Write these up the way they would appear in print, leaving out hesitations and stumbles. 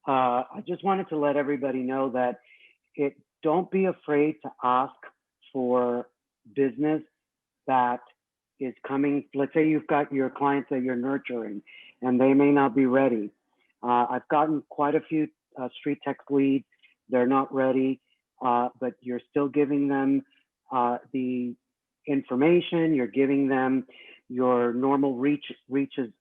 I just wanted to let everybody know that don't be afraid to ask for business that is coming. Let's say you've got your clients that you're nurturing and they may not be ready. I've gotten quite a few StreetText leads. They're not ready, but you're still giving them the information. You're giving them your normal reaches.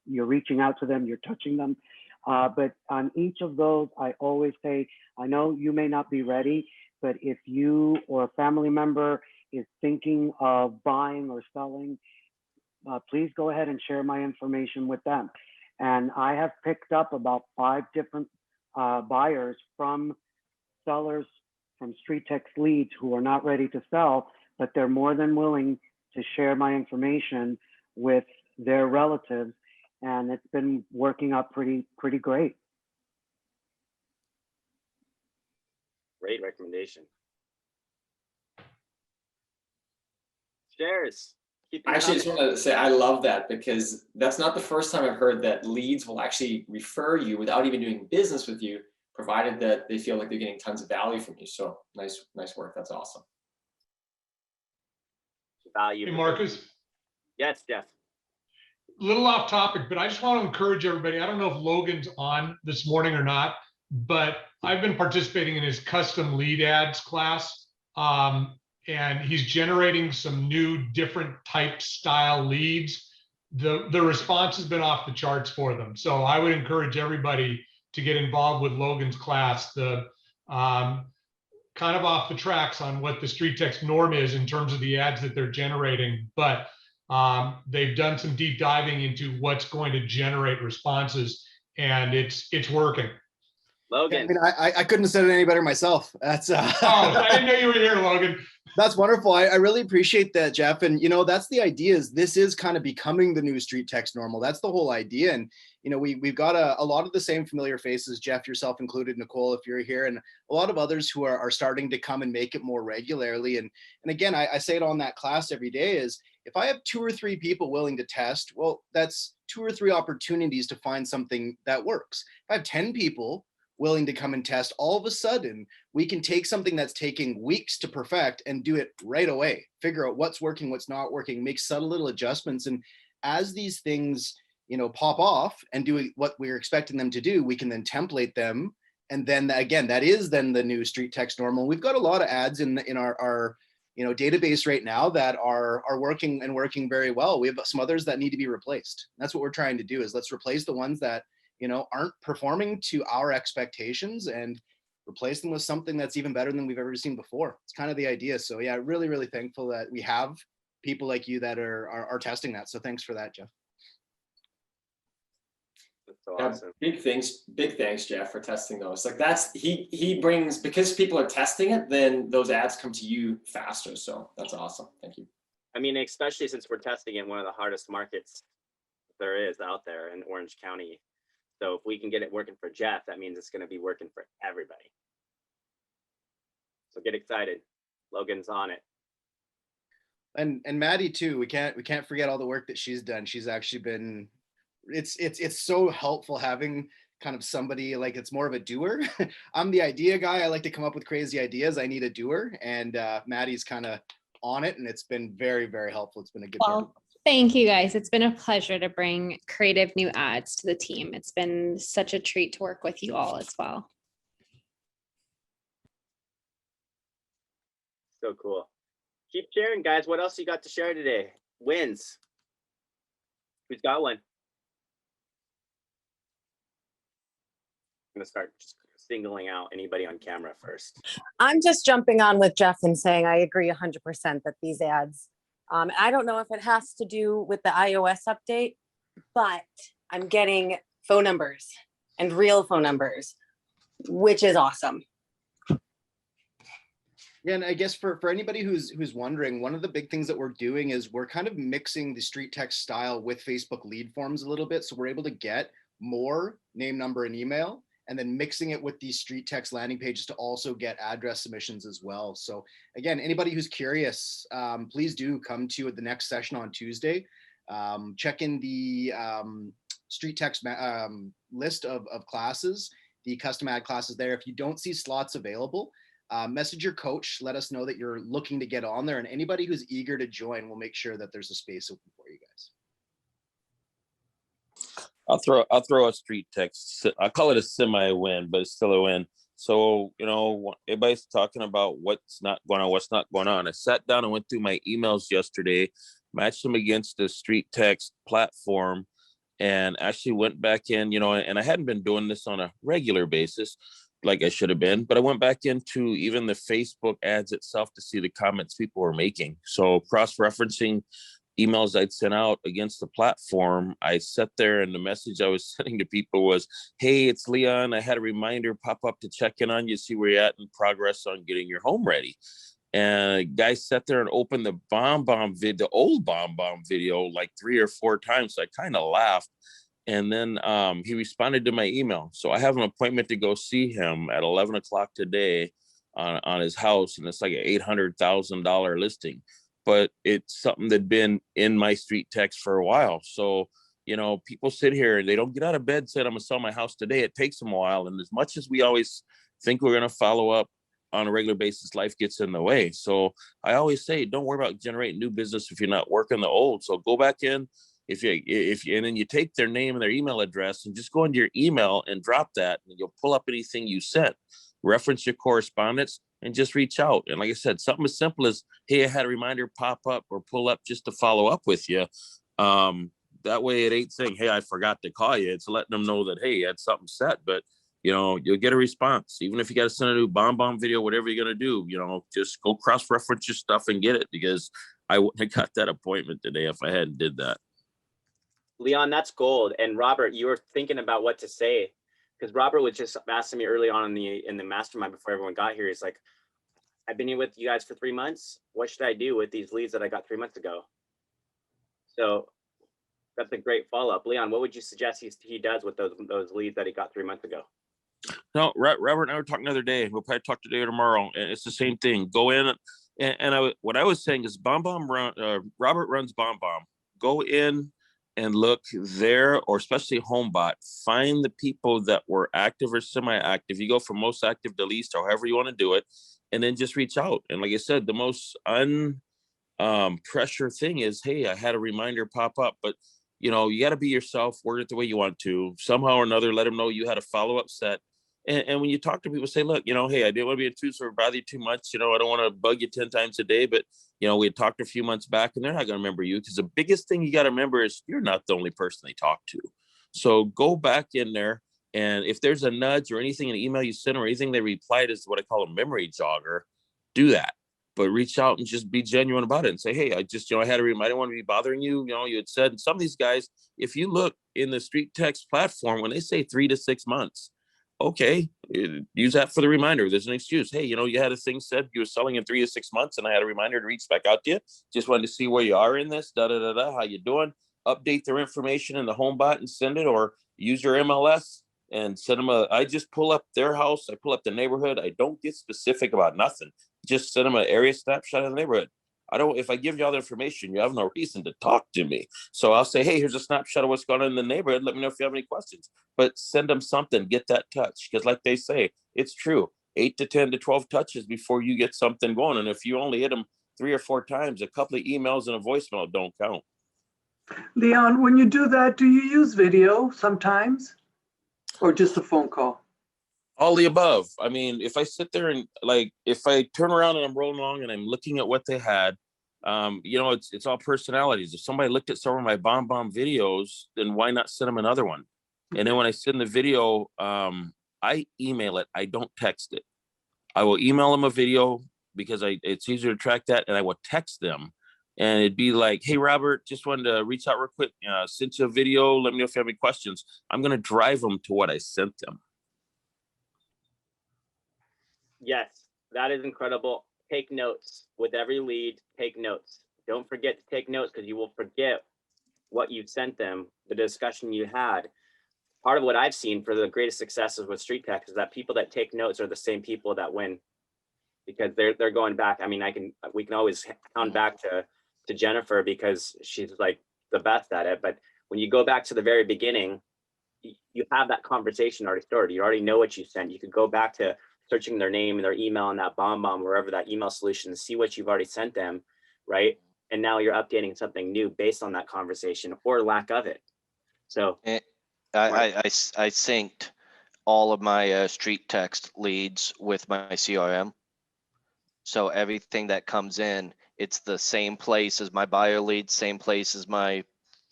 You're reaching out to them. You're touching them. But on each of those, I always say, I know you may not be ready, but if you or a family member is thinking of buying or selling, please go ahead and share my information with them. And I have picked up about 5 different buyers from sellers from StreetText leads who are not ready to sell, but they're more than willing to share my information with their relatives. And it's been working out pretty great. Great recommendation. Shares. I actually just wanted to say I love that, because that's not the first time I've heard that leads will actually refer you without even doing business with you, provided that they feel like they're getting tons of value from you. So nice work. That's awesome. Value. Hey, Marcus. Yes, Jeff. Little off topic, but I just want to encourage everybody. I don't know if Logan's on this morning or not, but I've been participating in his custom lead ads class. And he's generating some new different type style leads. The response has been off the charts for them. So I would encourage everybody to get involved with Logan's class. The kind of off the tracks on what the StreetText norm is in terms of the ads that they're generating, but they've done some deep diving into what's going to generate responses, and it's working. Logan. Yeah, I mean, I couldn't have said it any better myself. That's oh, I didn't know you were here, Logan. That's wonderful. I really appreciate that, Jeff. And, you know, that's the idea, is this is kind of becoming the new StreetText normal. That's the whole idea. And, you know, we've got a lot of the same familiar faces, Jeff, yourself included, Nicole, if you're here, and a lot of others who are starting to come and make it more regularly. And again, I say it on that class every day is, if I have 2 or 3 people willing to test, well, that's 2 or 3 opportunities to find something that works. If I have 10 people willing to come and test, all of a sudden we can take something that's taking weeks to perfect and do it right away, figure out what's working, what's not working, make subtle little adjustments. And as these things, you know, pop off and do what we're expecting them to do, we can then template them. And then again, that is then the new StreetText normal. We've got a lot of ads in our you know, database right now that are working and working very well. We have some others that need to be replaced. That's what we're trying to do, is let's replace the ones that, you know, aren't performing to our expectations and replace them with something that's even better than we've ever seen before. It's kind of the idea. So yeah, really, really thankful that we have people like you that are testing that. So thanks for that, Jeff. That's so awesome. Big thanks, Jeff, for testing those. Like that's, he brings, because people are testing it, then those ads come to you faster. So that's awesome. Thank you. I mean, especially since we're testing in one of the hardest markets there is out there in Orange County. So if we can get it working for Jeff, that means it's going to be working for everybody. So get excited. Logan's on it. And Maddie too. We can't forget all the work that she's done. She's actually been, it's so helpful having kind of somebody like, it's more of a doer. I'm the idea guy. I like to come up with crazy ideas. I need a doer, and Maddie's kind of on it, and it's been very, very helpful. It's been a good well, thank you guys. It's been a pleasure to bring creative new ads to the team. It's been such a treat to work with you all as well. So cool. Keep sharing, guys. What else you got to share today? Wins. Who's got one? I'm gonna start just singling out anybody on camera first. I'm just jumping on with Jeff and saying I agree 100% that these ads, I don't know if it has to do with the iOS update, but I'm getting phone numbers and real phone numbers, which is awesome. Yeah, and I guess for anybody who's wondering, one of the big things that we're doing is we're kind of mixing the StreetText style with Facebook lead forms a little bit. So we're able to get more name, number, and email, and then mixing it with these StreetText landing pages to also get address submissions as well. So again, anybody who's curious, please do come to the next session on Tuesday. Check in the StreetText list of classes. the custom ad classes there. If you don't see slots available, message your coach. Let us know that you're looking to get on there, and anybody who's eager to join, we'll make sure that there's a space open for you guys. I'll throw a street text. I call it a semi-win, but it's still a win. So, you know, everybody's talking about what's not going on, what's not going on. I sat down and went through my emails yesterday, matched them against the StreetText platform, and actually went back in, you know, and I hadn't been doing this on a regular basis like I should have been, but I went back into even the Facebook ads itself to see the comments people were making. So cross-referencing emails I'd sent out against the platform, I sat there and the message I was sending to people was, hey, it's Leon. I had a reminder pop up to check in on you, see where you're at in progress on getting your home ready. And guys sat there and opened the the old bomb video like 3 or 4 times. So I kind of laughed. And then he responded to my email. So I have an appointment to go see him at 11 o'clock today on his house. And it's like an $800,000 listing. But it's something that'd been in my street text for a while. So, you know, people sit here and they don't get out of bed saying, I'm gonna sell my house today. It takes them a while. And as much as we always think we're going to follow up on a regular basis, life gets in the way. So I always say, don't worry about generating new business if you're not working the old. So go back in, and then you take their name and their email address and just go into your email and drop that, and you'll pull up anything you sent, reference your correspondence, and just reach out. And like I said, something as simple as, hey, I had a reminder pop up or pull up just to follow up with you. That way it ain't saying, hey, I forgot to call you. It's letting them know that, hey, you had something set, but you know, you'll get a response. Even if you got to send a new bomb video, whatever you're going to do, you know, just go cross-reference your stuff and get it, because I wouldn't have got that appointment today if I hadn't did that. Leon, that's gold. And Robert, you were thinking about what to say, because Robert was just asking me early on in the mastermind before everyone got here. He's like, I've been here with you guys for 3 months. What should I do with these leads that I got 3 months ago? So that's a great follow-up. Leon, what would you suggest he does with those leads that he got 3 months ago? No, Robert and I were talking the other day. We'll probably talk today or tomorrow, and it's the same thing. Go in, and what I was saying is, Robert runs Bomb. Go in and look there, or especially HomeBot. Find the people that were active or semi-active. You go from most active to least, or however you want to do it, and then just reach out. And like I said, the most pressure thing is, hey, I had a reminder pop up, but you know, you got to be yourself, word it the way you want to. Somehow or another, let them know you had a follow-up set. And when you talk to people, say, look, you know, hey, I didn't want to be intrusive or bother you too much. You know, I don't want to bug you 10 times a day, but, you know, we had talked a few months back, and they're not going to remember you, because the biggest thing you got to remember is you're not the only person they talk to. So go back in there, and if there's a nudge or anything in the email you sent or anything they replied is what I call a memory jogger, do that. But reach out and just be genuine about it and say, hey, I just, you know, I had a reminder. I didn't want to be bothering you. You know, you had said, and some of these guys, if you look in the StreetText platform, when they say 3 to 6 months, okay, use that for the reminder. There's an excuse. Hey, you know, you had a thing said you were selling in 3 to 6 months, and I had a reminder to reach back out to you. Just wanted to see where you are in this, how you doing? Update their information in the HomeBot and send it, or use your MLS and send them I just pull up their house. I pull up the neighborhood. I don't get specific about nothing. Just send them an area snapshot of the neighborhood. If I give you all the information, you have no reason to talk to me. So I'll say, hey, here's a snapshot of what's going on in the neighborhood. Let me know if you have any questions, but send them something, get that touch. Because like they say, it's true. 8 to 10 to 12 touches before you get something going. And if you only hit them 3 or 4 times, a couple of emails and a voicemail don't count. Leon, when you do that, do you use video sometimes, or just a phone call? All the above. I mean, if I sit there and if I turn around and I'm rolling along and I'm looking at what they had, you know, it's all personalities. If somebody looked at some of my bomb videos, then why not send them another one? And then when I send the video, I email it. I don't text it. I will email them a video because it's easier to track that, and I will text them. And it'd be like, hey, Robert, just wanted to reach out real quick. Sent you a video. Let me know if you have any questions. I'm going to drive them to what I sent them. Yes, that is incredible. Take notes with every lead. Take notes. Don't forget to take notes, because you will forget what you sent them, the discussion you had. Part of what I've seen for the greatest successes with StreetText is that people that take notes are the same people that win, because they're going back. I mean, we can always count back to Jennifer, because she's like the best at it. But when you go back to the very beginning, you have that conversation already stored. You already know what you sent. You could go back to searching their name and their email in that bomb, wherever that email solution, and see what you've already sent them, right? And now you're updating something new based on that conversation or lack of it. So I synced all of my street text leads with my CRM. So everything that comes in, it's the same place as my buyer leads, same place as my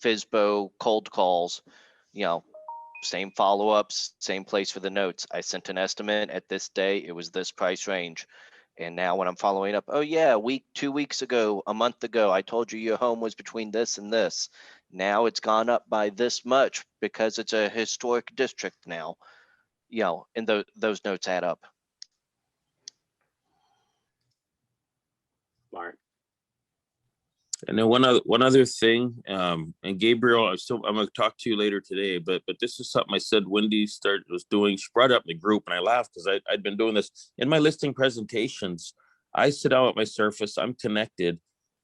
FISBO cold calls, you know, same follow-ups, same place for the notes. I sent an estimate at this day, it was this price range. And now when I'm following up, oh yeah, 2 weeks ago, a month ago, I told you your home was between this and this. Now it's gone up by this much because it's a historic district now, you know, and those notes add up. smart. And then one other thing, and Gabriel, I'm gonna talk to you later today, but this is something I said Wendy was doing. She brought it up in the group, and I laughed because I'd been doing this in my listing presentations. I sit out at my surface, I'm connected.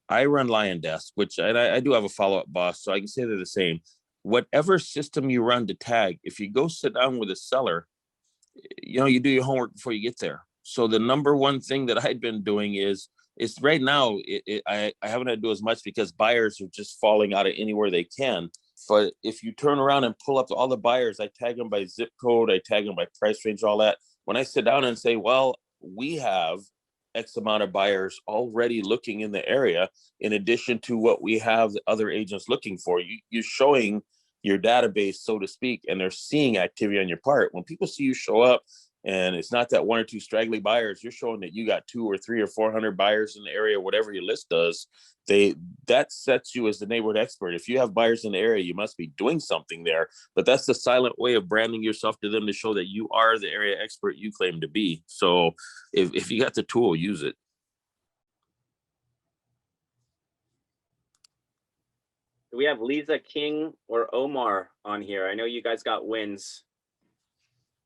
I run Lion Desk, which I do have a follow-up boss, so I can say they're the same. Whatever system you run to tag, if you go sit down with a seller, you know, you do your homework before you get there. So the number one thing that I'd been doing is right now, I haven't had to do as much because buyers are just falling out of anywhere they can. But if you turn around and pull up all the buyers, I tag them by zip code, I tag them by price range, all that. When I sit down and say, well, we have X amount of buyers already looking in the area, in addition to what we have the other agents looking for, you're showing your database, so to speak, and they're seeing activity on your part. When people see you show up and it's not that one or two straggly buyers, you're showing that you got 200 or 300 or 400 buyers in the area, whatever your list does. That sets you as the neighborhood expert. If you have buyers in the area, you must be doing something there. But that's the silent way of branding yourself to them, to show that you are the area expert you claim to be. So if you got the tool, use it. Do we have Lisa, King, or Omar on here? I know you guys got wins.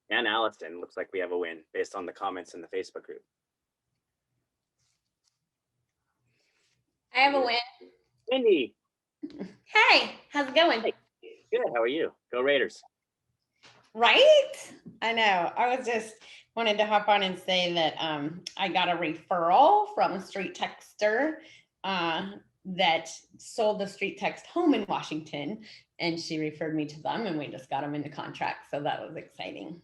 And Allison, looks like we have a win based on the comments in the Facebook group. I have a win. Wendy. Hey, how's it going? Hey, good, how are you? Go Raiders. Right? I know. I was just wanted to hop on and say that I got a referral from a street texter that sold the street text home in Washington, and she referred me to them, and we just got them into contract. So that was exciting.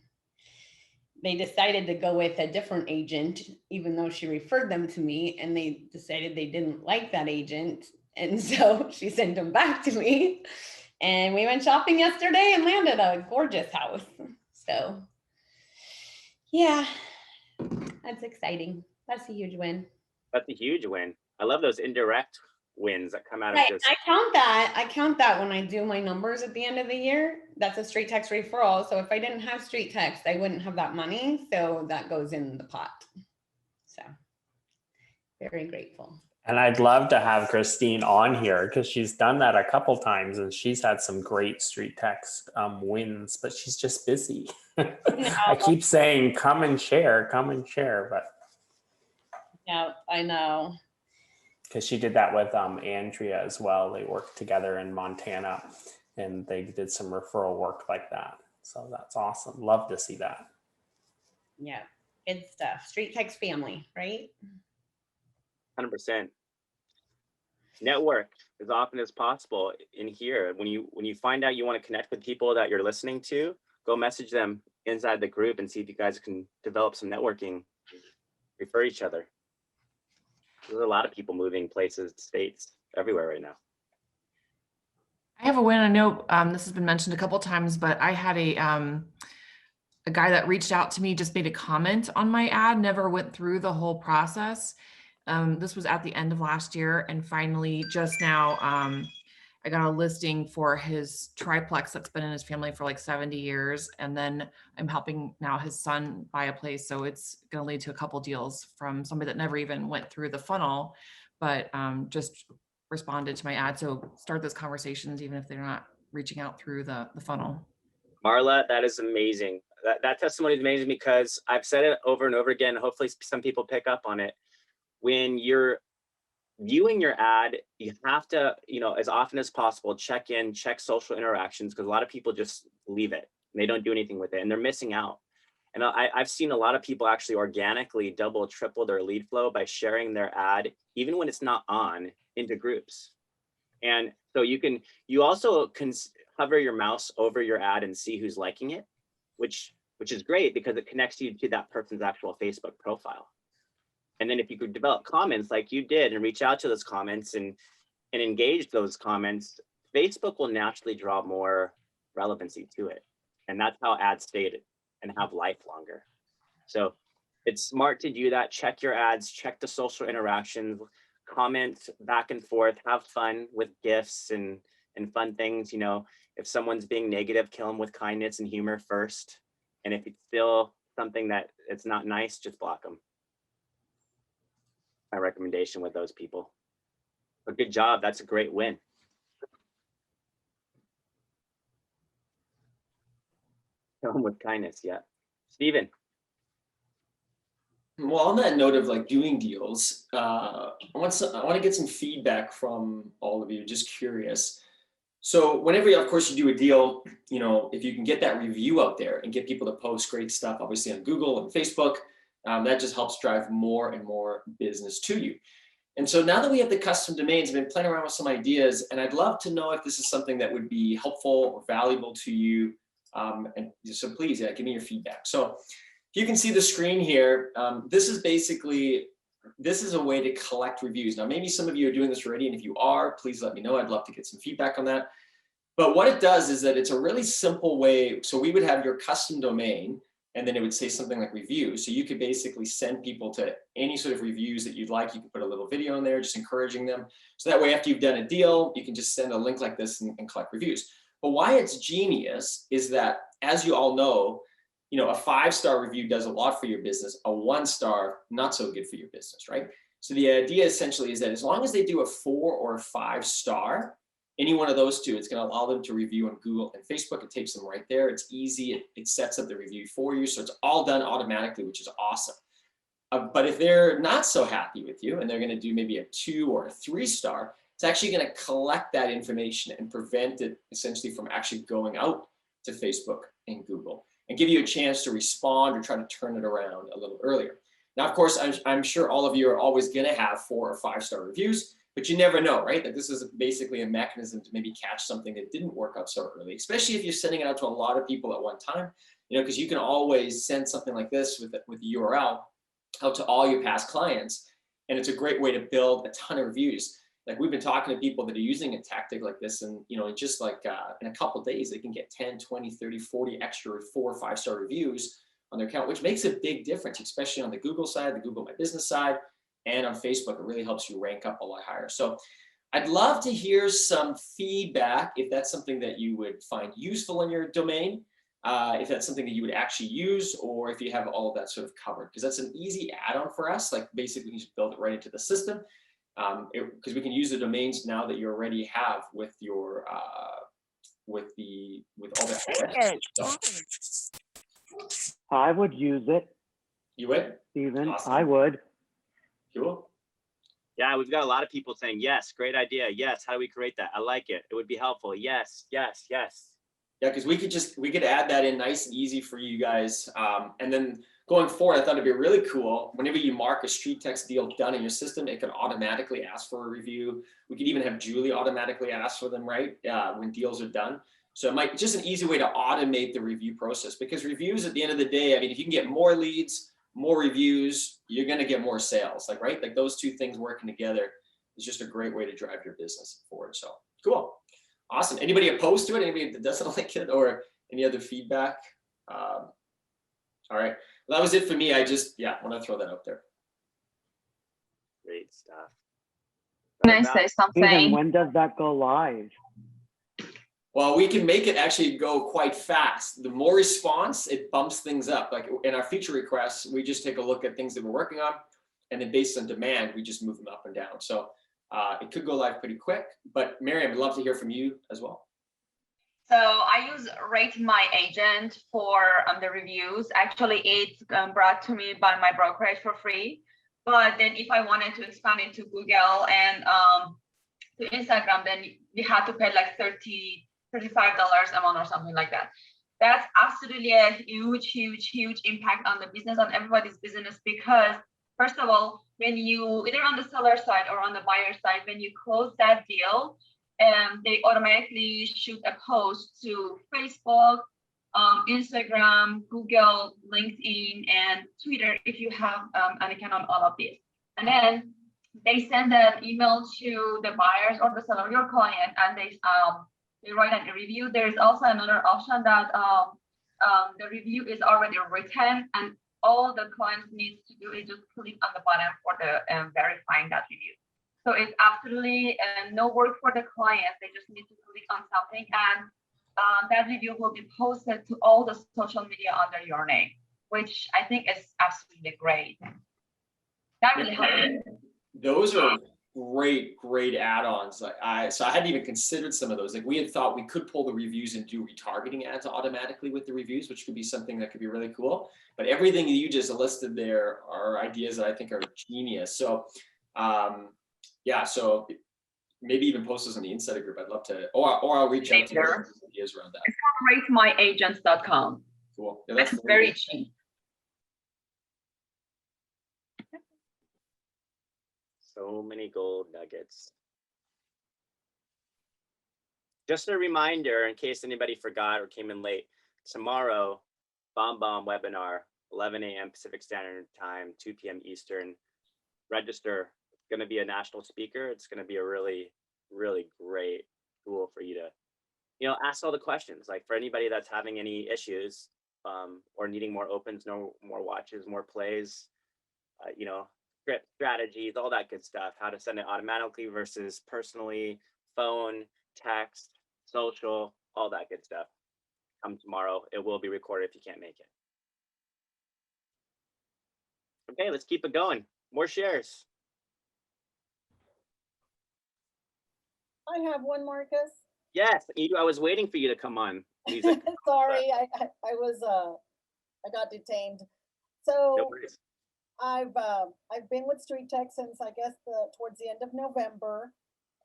They decided to go with a different agent, even though she referred them to me, and they decided they didn't like that agent. And so she sent them back to me, and we went shopping yesterday and landed a gorgeous house. So yeah, that's exciting. That's a huge win. That's a huge win. I love those indirect wins that come out Right. of just. I count that when I do my numbers at the end of the year. That's a street text referral. So if I didn't have street text, I wouldn't have that money. So that goes in the pot. So very grateful. And I'd love to have Christine on here because she's done that a couple times and she's had some great street text wins, but she's just busy. I keep saying, come and share, but. Yeah, I know. Because she did that with Andrea as well. They worked together in Montana and they did some referral work like that. So that's awesome. Love to see that. Yeah, good stuff. Street text family, right? 100%. Network as often as possible in here. When you find out you want to connect with people that you're listening to, go message them inside the group and see if you guys can develop some networking, refer each other. There's a lot of people moving places, states, everywhere right now. I have a win. I know this has been mentioned a couple of times, but I had a guy that reached out to me, just made a comment on my ad, never went through the whole process. This was at the end of last year, and finally just now I got a listing for his triplex that's been in his family for like 70 years. And then I'm helping now his son buy a place. So it's going to lead to a couple deals from somebody that never even went through the funnel, but just responded to my ad. So start those conversations, even if they're not reaching out through the funnel. Marla, that is amazing. That testimony is amazing because I've said it over and over again. Hopefully some people pick up on it. When you're viewing your ad, you have to, as often as possible, check in, check social interactions, because a lot of people just leave it. And they don't do anything with it, and they're missing out. And I've seen a lot of people actually organically double, triple their lead flow by sharing their ad, even when it's not on, into groups. And so you also can hover your mouse over your ad and see who's liking it, which is great because it connects you to that person's actual Facebook profile. And then if you could develop comments like you did and reach out to those comments and engage those comments, Facebook will naturally draw more relevancy to it. And that's how ads stay and have life longer. So it's smart to do that. Check your ads, check the social interactions, comment back and forth, have fun with GIFs and fun things. If someone's being negative, kill them with kindness and humor first. And if it's still something that it's not nice, just block them. My recommendation with those people. But good job. That's a great win. Kill them with kindness. Yeah. Steven. Well, on that note of like doing deals, I want to get some feedback from all of you. Just curious. So whenever, of course, you do a deal, if you can get that review out there and get people to post great stuff, obviously on Google and Facebook, that just helps drive more and more business to you. And so now that we have the custom domains, I've been playing around with some ideas, and I'd love to know if this is something that would be helpful or valuable to you. And so please, give me your feedback. So if you can see the screen here, this is a way to collect reviews. Now, maybe some of you are doing this already, and if you are, please let me know. I'd love to get some feedback on that. But what it does is that it's a really simple way. So we would have your custom domain, and then it would say something like review. So you could basically send people to any sort of reviews that you'd like. You can put a little video in there, just encouraging them. So that way, after you've done a deal, you can just send a link like this and collect reviews. But why it's genius is that, as you all know, a 5-star review does a lot for your business. A 1-star, not so good for your business, right? So the idea essentially is that as long as they do a 4 or a 5-star, any one of those two, it's going to allow them to review on Google and Facebook. It takes them right there. It's easy. It sets up the review for you. So it's all done automatically, which is awesome. But if they're not so happy with you and they're going to do maybe a 2 or a 3-star, it's actually going to collect that information and prevent it essentially from actually going out to Facebook and Google, and give you a chance to respond or try to turn it around a little earlier. Now, of course, I'm sure all of you are always going to have 4 or 5-star reviews, but you never know, right? That this is basically a mechanism to maybe catch something that didn't work out so early, especially if you're sending it out to a lot of people at one time, because you can always send something like this with the URL out to all your past clients. And it's a great way to build a ton of reviews. Like we've been talking to people that are using a tactic like this, and just like in a couple of days, they can get 10, 20, 30, 40 extra 4 or 5-star reviews on their account, which makes a big difference, especially on the Google side, the Google My Business side, and on Facebook. It really helps you rank up a lot higher. So I'd love to hear some feedback if that's something that you would find useful in your domain, if that's something that you would actually use, or if you have all of that sort of covered, because that's an easy add-on for us. Like basically you just build it right into the system. Because we can use the domains now that you already have with your with all that stuff. I would use it. You would? Steven, Awesome. I would. Cool. Yeah, we've got a lot of people saying, yes, great idea. Yes, how do we create that? I like it. It would be helpful. Yes, yes, yes. Yeah, because we could add that in nice and easy for you guys. And then going forward, I thought it'd be really cool. Whenever you mark a StreetText deal done in your system, it can automatically ask for a review. We could even have Julie automatically ask for them, right? When deals are done. So it might just an easy way to automate the review process, because reviews at the end of the day, I mean, if you can get more leads, more reviews, you're going to get more sales, right? Like those two things working together is just a great way to drive your business forward. So cool. Awesome. Anybody opposed to it? Anybody that doesn't like it, or any other feedback? All right. Well, that was it for me. I just, want to throw that out there. Great stuff. Can I say something? Steven, when does that go live? Well, we can make it actually go quite fast. The more response, it bumps things up. Like in our feature requests, we just take a look at things that we're working on, and then based on demand, we just move them up and down. So it could go live pretty quick, but Miriam, I'd love to hear from you as well. So I use Rate My Agent for the reviews. Actually, it's brought to me by my brokerage for free. But then if I wanted to expand it to Google and to Instagram, then we had to pay like $35 a month or something like that. That's absolutely a huge impact on the business, on everybody's business, because first of all, when you either on the seller side or on the buyer side, when you close that deal, they automatically shoot a post to Facebook, Instagram, Google, LinkedIn, and Twitter if you have an account on all of these. And then they send an email to the buyers or the seller, your client, and they write a review. There is also another option that the review is already written, and all the client needs to do is just click on the button for the verifying that review. So it's absolutely no work for the client. They just need to click on something, and that review will be posted to all the social media under your name, which I think is absolutely great. That really helped. Those are great add-ons. So I hadn't even considered some of those. Like we had thought we could pull the reviews and do retargeting ads automatically with the reviews, which could be something that could be really cool. But everything you just listed there are ideas that I think are genius. So yeah, so maybe even post those on the Insider group. I'd love to, or I'll reach out to you with ideas around that. It's called ratemyagents.com. Cool. Yeah, that's very cheap. So many gold nuggets. Just a reminder, in case anybody forgot or came in late, tomorrow, Bomb webinar, 11 a.m. Pacific Standard Time, 2 p.m. Eastern. Register. It's going to be a national speaker. It's going to be a really great tool for you to, ask all the questions. Like for anybody that's having any issues or needing more opens, more watches, more plays, script strategies, all that good stuff, how to send it automatically versus personally, phone, text, social, all that good stuff. Come tomorrow. It will be recorded if you can't make it. Okay, let's keep it going. More shares. I have one, Marcus. Yes, I was waiting for you to come on. Lisa. Sorry, I got detained. So No worries. I've been with StreetText since I guess towards the end of November,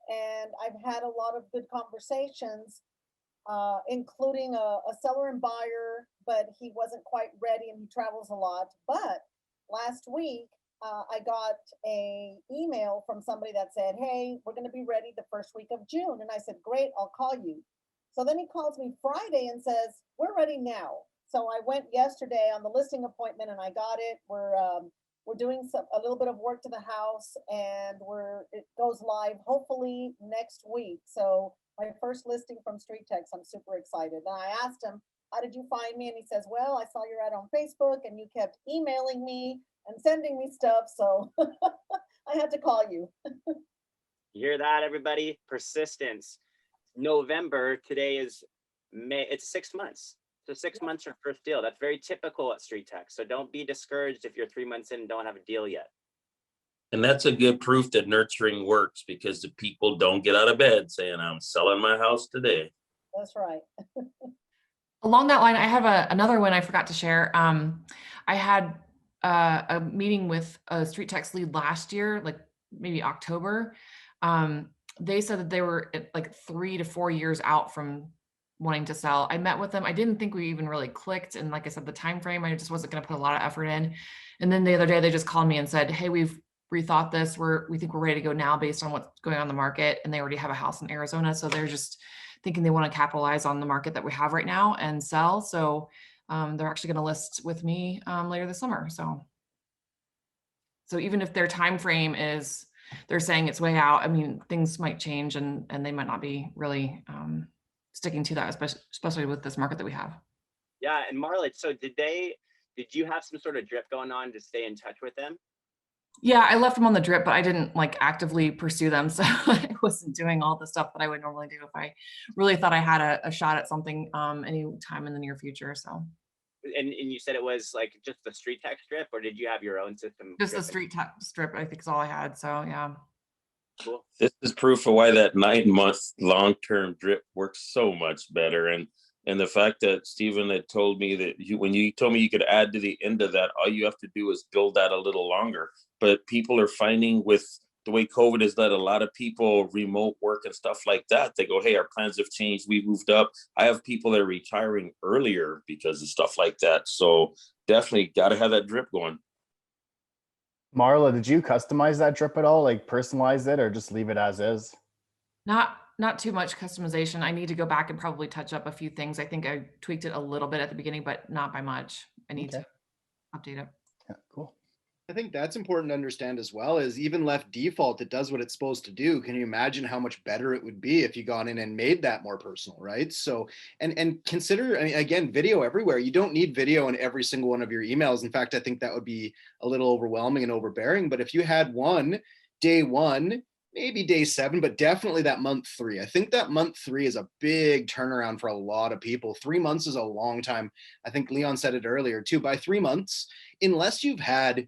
and I've had a lot of good conversations, including a seller and buyer, but he wasn't quite ready and he travels a lot. But last week I got a email from somebody that said, "Hey, we're going to be ready the first week of June," and I said, "Great, I'll call you." So then he calls me Friday and says, "We're ready now." So I went yesterday on the listing appointment and I got it. We're doing a little bit of work to the house, and it goes live hopefully next week. So my first listing from StreetText, I'm super excited. And I asked him, "How did you find me?" And he says, "Well, I saw your ad on Facebook and you kept emailing me and sending me stuff, so I had to call you." You hear that, everybody? Persistence. November, today is May. It's 6 months. So 6 months your first deal. That's very typical at StreetText. So don't be discouraged if you're 3 months in and don't have a deal yet. And that's a good proof that nurturing works, because the people don't get out of bed saying, "I'm selling my house today." That's right. Along that line, I have another one I forgot to share. I had a meeting with a StreetText lead last year, like maybe October. They said that they were like 3 to 4 years out from wanting to sell. I met with them. I didn't think we even really clicked. And like I said, the time frame, I just wasn't going to put a lot of effort in. And then the other day, they just called me and said, "Hey, we've rethought this. We think we're ready to go now based on what's going on in the market." And they already have a house in Arizona. So they're just thinking they want to capitalize on the market that we have right now and sell. So they're actually going to list with me later this summer. So even if their time frame is, they're saying it's way out, I mean, things might change and they might not be really sticking to that, especially with this market that we have. Yeah, and Marla, so did you have some sort of drip going on to stay in touch with them? Yeah, I left them on the drip, but I didn't like actively pursue them. So I wasn't doing all the stuff that I would normally do if I really thought I had a shot at something any time in the near future. So. And you said it was like just the StreetText drip, or did you have your own system? Just the StreetText drip, I think is all I had. So yeah. Cool. This is proof of why that 9-month long-term drip works so much better. And And the fact that Stephen had told me that when you told me you could add to the end of that, all you have to do is build that a little longer. But people are finding with the way COVID has let a lot of people remote work and stuff like that, they go, hey, our plans have changed. We moved up. I have people that are retiring earlier because of stuff like that. So definitely got to have that drip going. Marla, did you customize that drip at all? Like personalize it or just leave it as is? Not too much customization. I need to go back and probably touch up a few things. I think I tweaked it a little bit at the beginning, but not by much. I need to update it. Yeah, cool. I think that's important to understand as well, is even left default, it does what it's supposed to do. Can you imagine how much better it would be if you got in and made that more personal, right? So, and consider, I mean, again, video everywhere. You don't need video in every single one of your emails. In fact, I think that would be a little overwhelming and overbearing. But if you had one, day one, maybe day 7, but definitely that month 3. I think that month 3 is a big turnaround for a lot of people. 3 months is a long time. I think Leon said it earlier too. By 3 months, unless you've had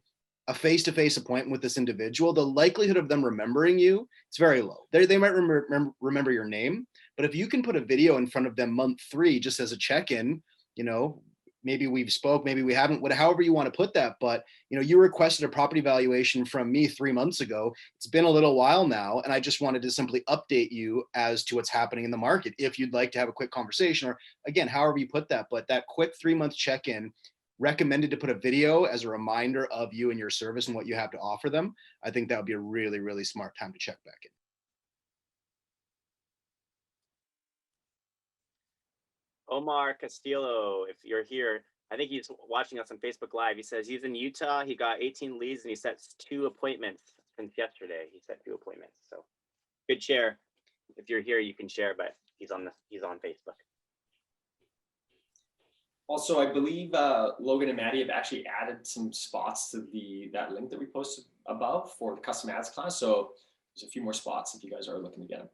a face-to-face appointment with this individual, the likelihood of them remembering you, it's very low. They might remember your name, but if you can put a video in front of them month 3, just as a check-in, you know, maybe we've spoke, maybe we haven't, however you want to put that, but you know, you requested a property valuation from me 3 months ago. It's been a little while now, and I just wanted to simply update you as to what's happening in the market. If you'd like to have a quick conversation, or again, however you put that, but that quick 3-month check-in, recommended to put a video as a reminder of you and your service and what you have to offer them. I think that would be a really, really smart time to check back in. Omar Castillo, if you're here, I think he's watching us on Facebook Live. He says he's in Utah. He got 18 leads and he sets 2 appointments since yesterday. He set 2 appointments. So good share. If you're here, you can share, but he's on Facebook. Also, I believe Logan and Maddie have actually added some spots to that link that we posted above for the custom ads class. So there's a few more spots if you guys are looking to get them.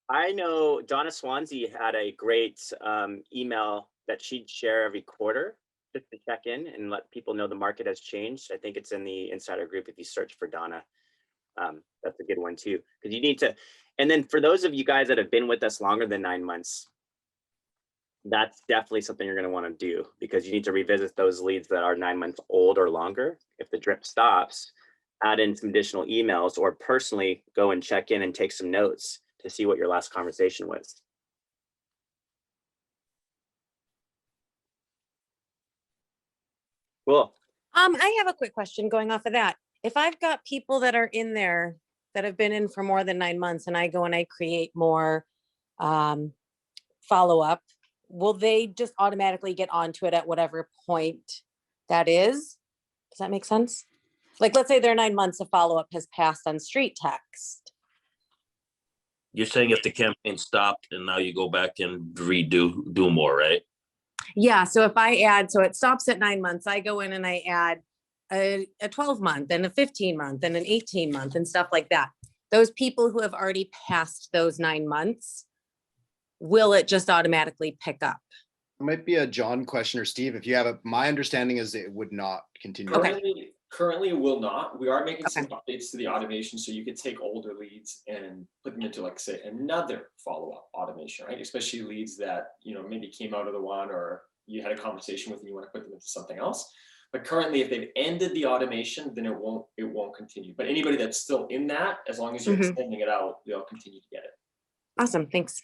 I know Donna Swansea had a great email that she'd share every quarter just to check in and let people know the market has changed. I think it's in the insider group if you search for Donna. That's a good one too, because you need to. And then for those of you guys that have been with us longer than 9 months, that's definitely something you're going to want to do, because you need to revisit those leads that are 9 months old or longer. If the drip stops, add in some additional emails, or personally go and check in and take some notes to see what your last conversation was. Cool. I have a quick question going off of that. If I've got people that are in there that have been in for more than 9 months and I go and I create more follow-up, will they just automatically get onto it at whatever point that is? Does that make sense? Like, let's say their 9 months of follow-up has passed on StreetText. You're saying if the campaign stopped and now you go back and do more, right? Yeah, so if I add, so it stops at 9 months, I go in and I add a 12-month and a 15-month and an 18-month and stuff like that. Those people who have already passed those 9 months, will it just automatically pick up? It might be a John question, or Steve, if you have a, my understanding is it would not continue. Currently it will not. We are making some updates to the automation, so you could take older leads and put them into, like, say, another follow-up automation, right? Especially leads that, you know, maybe came out of the one, or you had a conversation with and you want to put them into something else. But currently, if they've ended the automation, then it won't continue. But anybody that's still in that, as long as you're extending it out, they'll continue to get it. Awesome, thanks.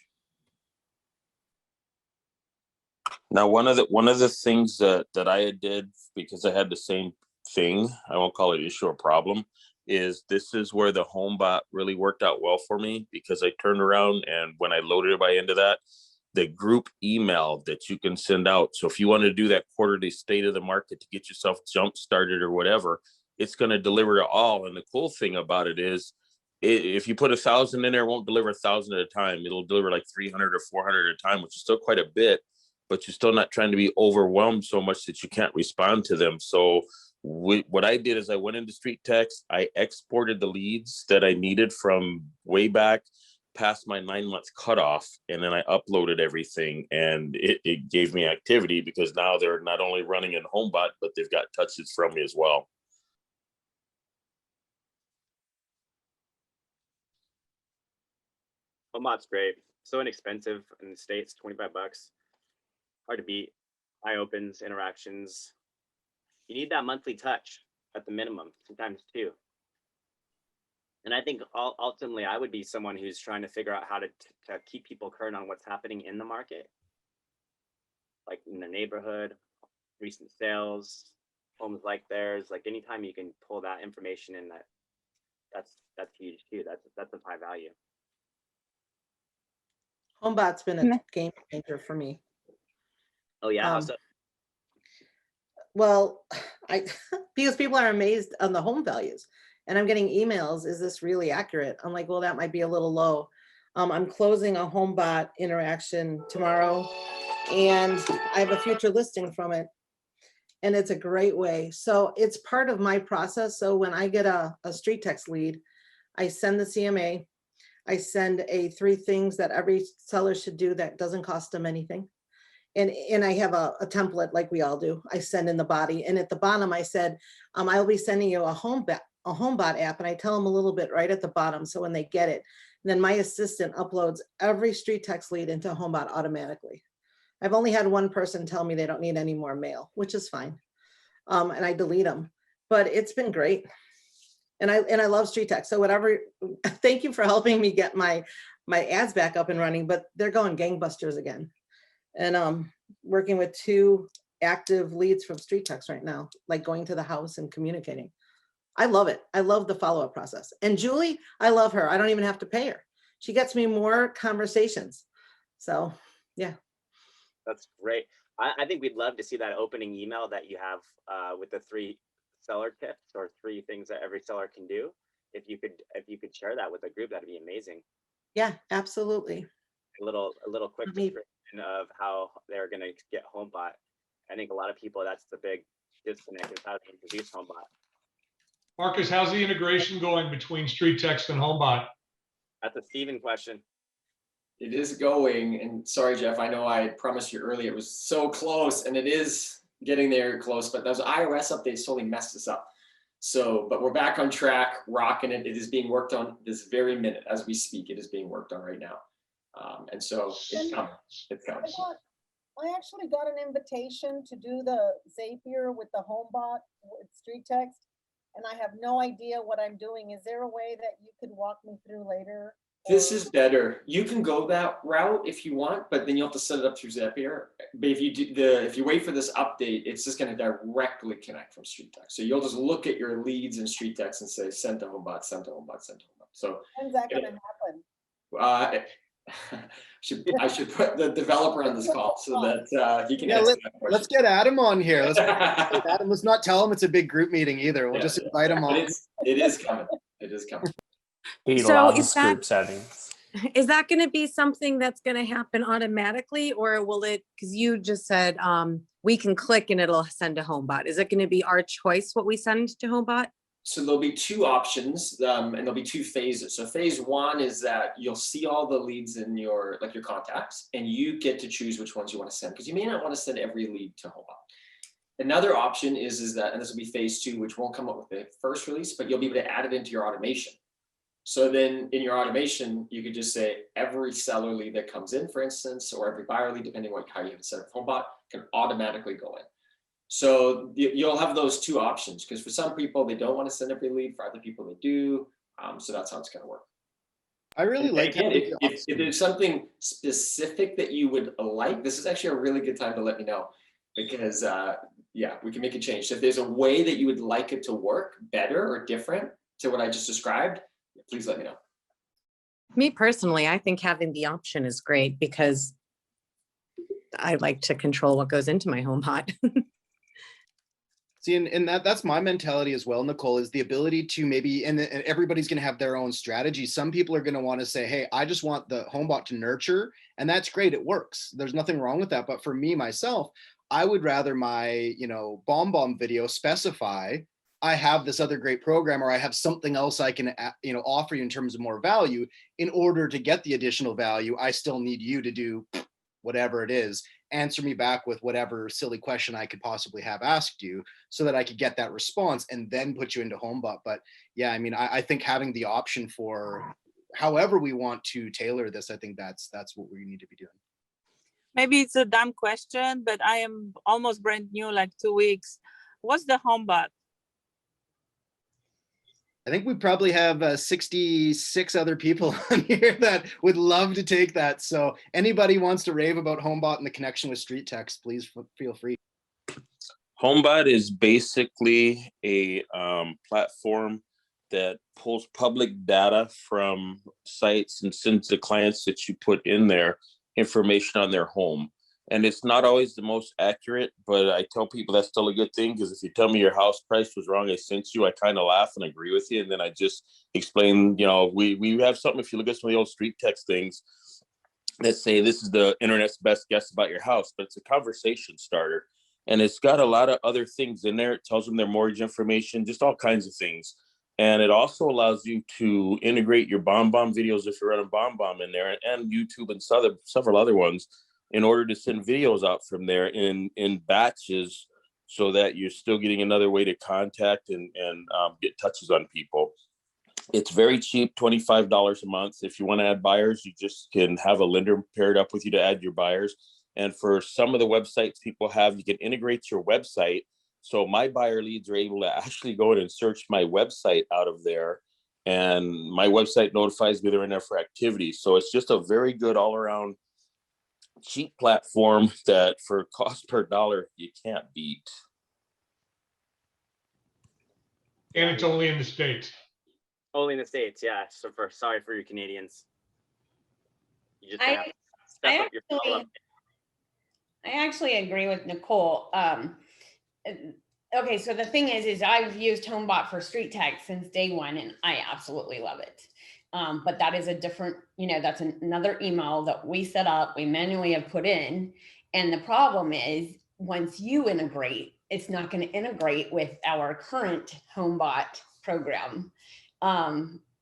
Now, one of the things that I did, because I had the same thing, I won't call it issue or problem, is this is where the home bot really worked out well for me, because I turned around and when I loaded it by into that, the group email that you can send out. So if you want to do that quarterly state of the market to get yourself jump started or whatever, it's going to deliver to all. And the cool thing about it is, if you put 1,000 in there, it won't deliver 1,000 at a time. It'll deliver like 300 or 400 at a time, which is still quite a bit, but you're still not trying to be overwhelmed so much that you can't respond to them. So what I did is I went into StreetText, I exported the leads that I needed from way back past my 9 months cutoff, and then I uploaded everything, and it gave me activity, because now they're not only running in HomeBot, but they've got touches from me as well. HomeBot's great. so inexpensive in the States, 25 bucks. Hard to beat. Eye opens, interactions. You need that monthly touch at the minimum, sometimes two. And I think ultimately I would be someone who's trying to figure out how to keep people current on what's happening in the market, like in the neighborhood, recent sales, homes like theirs. Like anytime you can pull that information in, that's huge too. That's of high value. HomeBot's been a game changer for me. Oh yeah, how so? Well, because people are amazed on the home values, and I'm getting emails, is this really accurate? I'm like, well, that might be a little low. I'm closing a HomeBot interaction tomorrow, and I have a future listing from it, and it's a great way. So it's part of my process. So when I get a StreetText lead, I send the CMA, I send 3 things that every seller should do that doesn't cost them anything. And I have a template like we all do. I send in the body, and at the bottom I said, I'll be sending you a HomeBot app, and I tell them a little bit right at the bottom. So when they get it, then my assistant uploads every StreetText lead into HomeBot automatically. I've only had one person tell me they don't need any more mail, which is fine. And I delete them, but it's been great. And I love StreetText. So whatever, thank you for helping me get my ads back up and running, but they're going gangbusters again. And working with 2 active leads from StreetText right now, like going to the house and communicating. I love it. I love the follow-up process. And Julie, I love her. I don't even have to pay her. She gets me more conversations. So yeah. That's great. I think we'd love to see that opening email that you have with the 3 seller tips or 3 things that every seller can do. If you could share that with the group, that'd be amazing. Yeah, absolutely. A little quick description of how they're going to get HomeBot. I think a lot of people, that's the big disconnect, is how to introduce HomeBot. Marcus, how's the integration going between StreetText and HomeBot? That's a Steven question. It is going, and sorry, Jeff, I know I promised you earlier it was so close, and it is getting there close, but those iOS updates totally messed us up. So, but we're back on track, rocking it. It is being worked on this very minute as we speak. It is being worked on right now. And so it's coming. It's coming. I actually got an invitation to do the Zapier with the HomeBot with StreetText, and I have no idea what I'm doing. Is there a way that you could walk me through later? This is better. You can go that route if you want, but then you'll have to set it up through Zapier. But if you if you wait for this update, it's just going to directly connect from StreetText. So you'll just look at your leads in StreetText and say, send to HomeBot, send to HomeBot, send to HomeBot. So when's that going to happen? I should put the developer on this call so that he can answer that question. Let's get Adam on here. Adam, let's not tell him it's a big group meeting either. We'll just invite him on. It is coming. It is coming. He So loves group settings. Is that going to be something that's going to happen automatically, or will it, because you just said we can click and it'll send to HomeBot. Is it going to be our choice what we send to HomeBot? So there'll be 2 options and there'll be 2 phases. So phase 1 is that you'll see all the leads in your contacts, and you get to choose which ones you want to send, because you may not want to send every lead to HomeBot. Another option is that, and this will be phase 2, which won't come up with the first release, but you'll be able to add it into your automation. So then in your automation, you could just say every seller lead that comes in, for instance, or every buyer lead, depending on how you have it set up, HomeBot can automatically go in. So you'll have those 2 options, because for some people, they don't want to send every lead. For other people, they do. So that's how it's going to work. I really like again, if there's something specific that you would like, this is actually a really good time to let me know, because yeah, we can make a change. So if there's a way that you would like it to work better or different to what I just described, please let me know. Me personally, I think having the option is great, because I like to control what goes into my HomeBot. See, and that's my mentality as well, Nicole, is the ability to maybe, and everybody's going to have their own strategy. Some people are going to want to say, hey, I just want the HomeBot to nurture, and that's great. It works. There's nothing wrong with that. But for me, myself, I would rather my, BombBomb video specify, I have this other great program, or I have something else I can, offer you in terms of more value. In order to get the additional value, I still need you to do whatever it is, answer me back with whatever silly question I could possibly have asked you, so that I could get that response and then put you into HomeBot. But yeah, I mean, I think having the option for however we want to tailor this, I think that's what we need to be doing. Maybe it's a dumb question, but I am almost brand new, like 2 weeks. What's the home bot? I think we probably have 66 other people on here that would love to take that. So anybody wants to rave about HomeBot and the connection with StreetText, please feel free. HomeBot is basically a platform that pulls public data from sites and sends the clients that you put in there information on their home. And it's not always the most accurate, but I tell people that's still a good thing, because if you tell me your house price was wrong, I sent you, I kind of laugh and agree with you. And then I just explain, you know, we have something, if you look at some of the old StreetText things that say this is the internet's best guess about your house, but it's a conversation starter. And it's got a lot of other things in there. It tells them their mortgage information, just all kinds of things. And it also allows you to integrate your BombBomb videos if you're running BombBomb in there, and YouTube and several other ones, in order to send videos out from there in batches, so that you're still getting another way to contact and get touches on people. It's very cheap, $25 a month. If you want to add buyers, you just can have a lender paired up with you to add your buyers. And for some of the websites people have, you can integrate your website. So my buyer leads are able to actually go in and search my website out of there, and my website notifies me they're in there for activity. So it's just a very good all around cheap platform that for cost per dollar, you can't beat. And it's only in the States. Only in the States, yeah. So sorry for you Canadians. You just have to I step up your follow-up. actually agree with Nicole. Okay, so the thing is I've used HomeBot for StreetText since day one, and I absolutely love it. But that is a different, you know, that's another email that we set up, we manually have put in. And the problem is, once you integrate, it's not going to integrate with our current HomeBot program.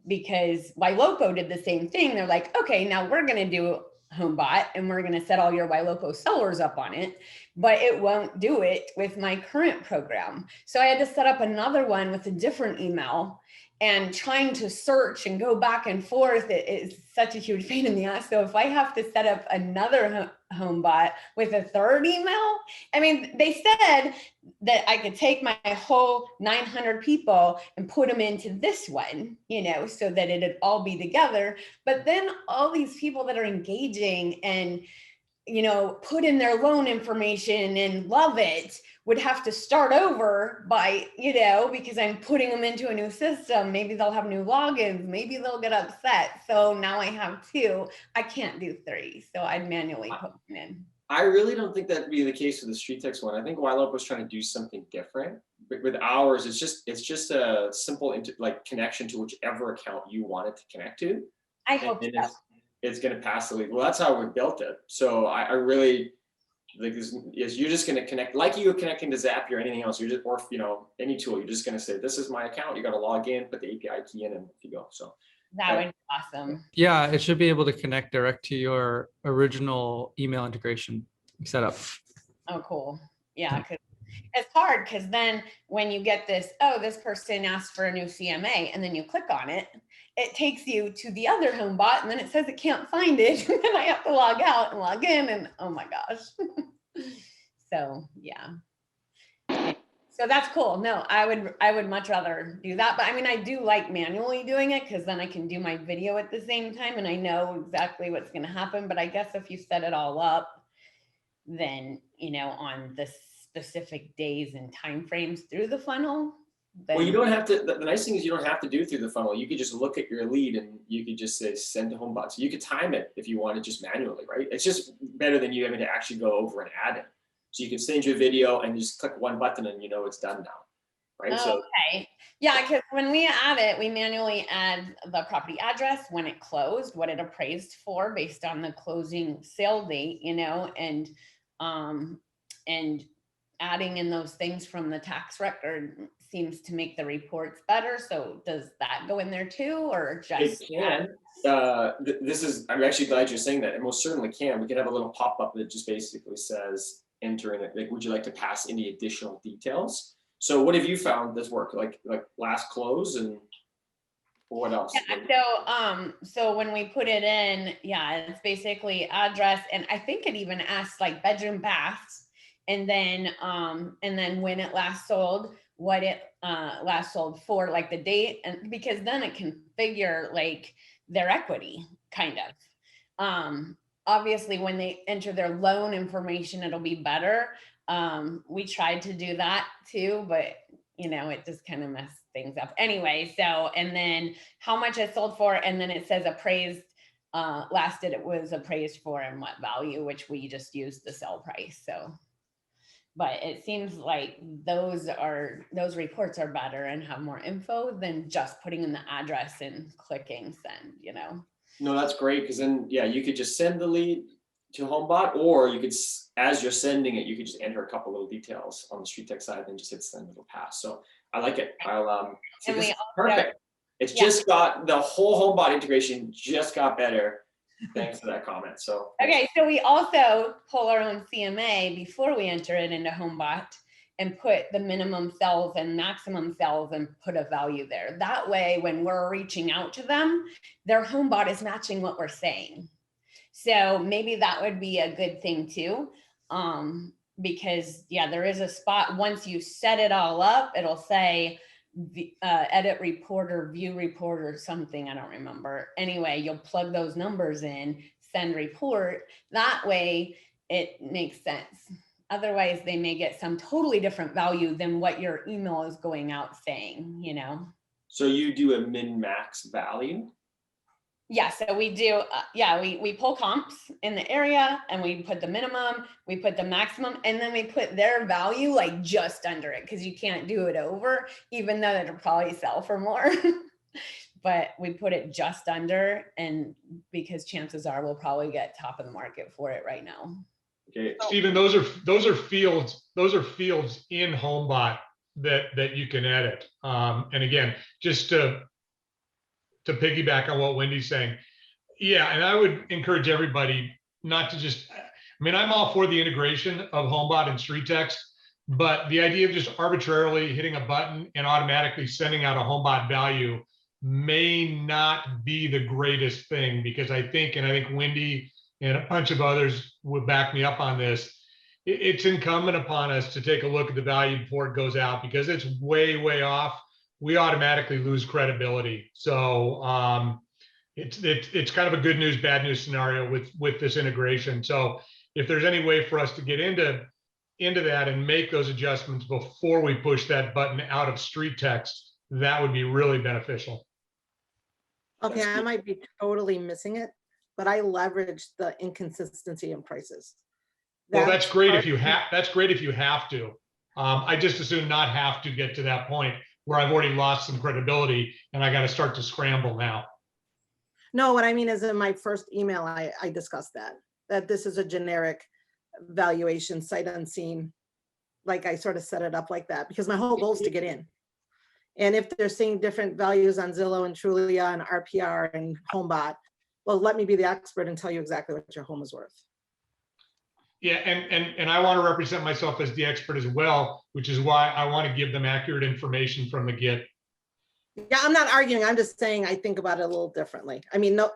Because YLoco did the same thing. They're like, okay, now we're going to do HomeBot and we're going to set all your YLoco sellers up on it, but it won't do it with my current program. So I had to set up another one with a different email, and trying to search and go back and forth, it is such a huge pain in the ass. So if I have to set up another HomeBot with a third email, I mean, they said that I could take my whole 900 people and put them into this one, you know, so that it'd all be together. But then all these people that are engaging and, you know, put in their loan information and love it would have to start over by, you know, because I'm putting them into a new system. Maybe they'll have new logins. Maybe they'll get upset. So now I have two. I can't do three. So I'd manually put them in. I really don't think that'd be the case with the StreetText one. I think YLoco was trying to do something different. But with ours, it's just a simple connection to whichever account you want it to connect to. I hope so. It's going to pass the lead. Well, that's how we built it. So I really like this is you're just going to connect like you're connecting to Zapier or anything else. You're just, or you know, any tool. You're just going to say, this is my account. You got to log in, put the API key in, and you go. So that would be awesome. Yeah, it should be able to connect direct to your original email integration setup. Oh, cool. Yeah, 'cause it's hard because then when you get this, oh, this person asked for a new CMA, and then you click on it, it takes you to the other HomeBot, and then it says it can't find it, and then I have to log out and log in, and oh my gosh. So yeah. So that's cool. No, I would much rather do that. But I mean, I do like manually doing it because then I can do my video at the same time and I know exactly what's going to happen. But I guess if you set it all up, then, you know, on the specific days and timeframes through the funnel. Then... Well, you don't have to, the nice thing is you don't have to do through the funnel. You could just look at your lead and you could just say, send to HomeBot. So you could time it if you wanted just manually, right? It's just better than you having to actually go over and add it. So you can send your video and just click one button and you know it's done now, right? Oh, okay. Yeah, because when we add it, we manually add the property address, when it closed, what it appraised for based on the closing sale date, you know, and adding in those things from the tax record seems to make the reports better. So does that go in there too, or just? It can. I'm actually glad you're saying that. It most certainly can. We can have a little pop-up that just basically says, entering it, like, would you like to pass any additional details? So what have you found that's worked? Like last close and What else? Yeah, so when we put it in, yeah, it's basically address, and I think it even asks like bedroom, baths, and then when it last sold, what it last sold for, like the date, and because then it can figure like their equity kind of. Obviously when they enter their loan information, it'll be better. We tried to do that too, but you know, it just kind of messed things up anyway. So, and then how much it sold for, and then it says appraised, lasted, it was appraised for and what value, which we just used the sell price. So, but it seems like those reports are better and have more info than just putting in the address and clicking send, you know? No, that's great, because then, yeah, you could just send the lead to HomeBot, or you could, as you're sending it, you could just enter a couple little details on the StreetText side, and just hit send, it'll pass. So I like it. I'll see, this is perfect. It's just got, the whole HomeBot integration just got better thanks to that comment. So okay, so we also pull our own CMA before we enter it into HomeBot and put the minimum cells and maximum cells and put a value there. That way, when we're reaching out to them, their HomeBot is matching what we're saying. So maybe that would be a good thing too. Because yeah, there is a spot, once you set it all up, it'll say edit report or view report or something, I don't remember. Anyway, you'll plug those numbers in, send report. That way it makes sense. Otherwise they may get some totally different value than what your email is going out saying, you know? So you do a min-max value? Yeah, so we do, we pull comps in the area and we put the minimum, we put the maximum, and then we put their value like just under it, because you can't do it over, even though it'll probably sell for more. But we put it just under, and because chances are we'll probably get top of the market for it right now. Okay, Stephen, those are fields in HomeBot that you can edit. And again, just to piggyback on what Wendy's saying. Yeah, and I would encourage everybody not to just, I mean, I'm all for the integration of HomeBot and StreetText, but the idea of just arbitrarily hitting a button and automatically sending out a HomeBot value may not be the greatest thing, because I think Wendy and a bunch of others would back me up on this. It's incumbent upon us to take a look at the value before it goes out, because it's way, way off. We automatically lose credibility. So it's kind of a good news, bad news scenario with this integration. So if there's any way for us to get into that and make those adjustments before we push that button out of StreetText, that would be really beneficial. Okay, I might be totally missing it, but I leverage the inconsistency in prices. Well, that's great if you have. That's great if you have to. I just assume not have to get to that point where I've already lost some credibility and I got to start to scramble now. No, what I mean is in my first email, I discussed that this is a generic valuation, sight unseen. Like I sort of set it up like that, because my whole goal is to get in. And if they're seeing different values on Zillow and Trulia and RPR and HomeBot, well, let me be the expert and tell you exactly what your home is worth. Yeah, and I want to represent myself as the expert as well, which is why I want to give them accurate information from the get. Yeah, I'm not arguing. I'm just saying I think about it a little differently. I mean, no,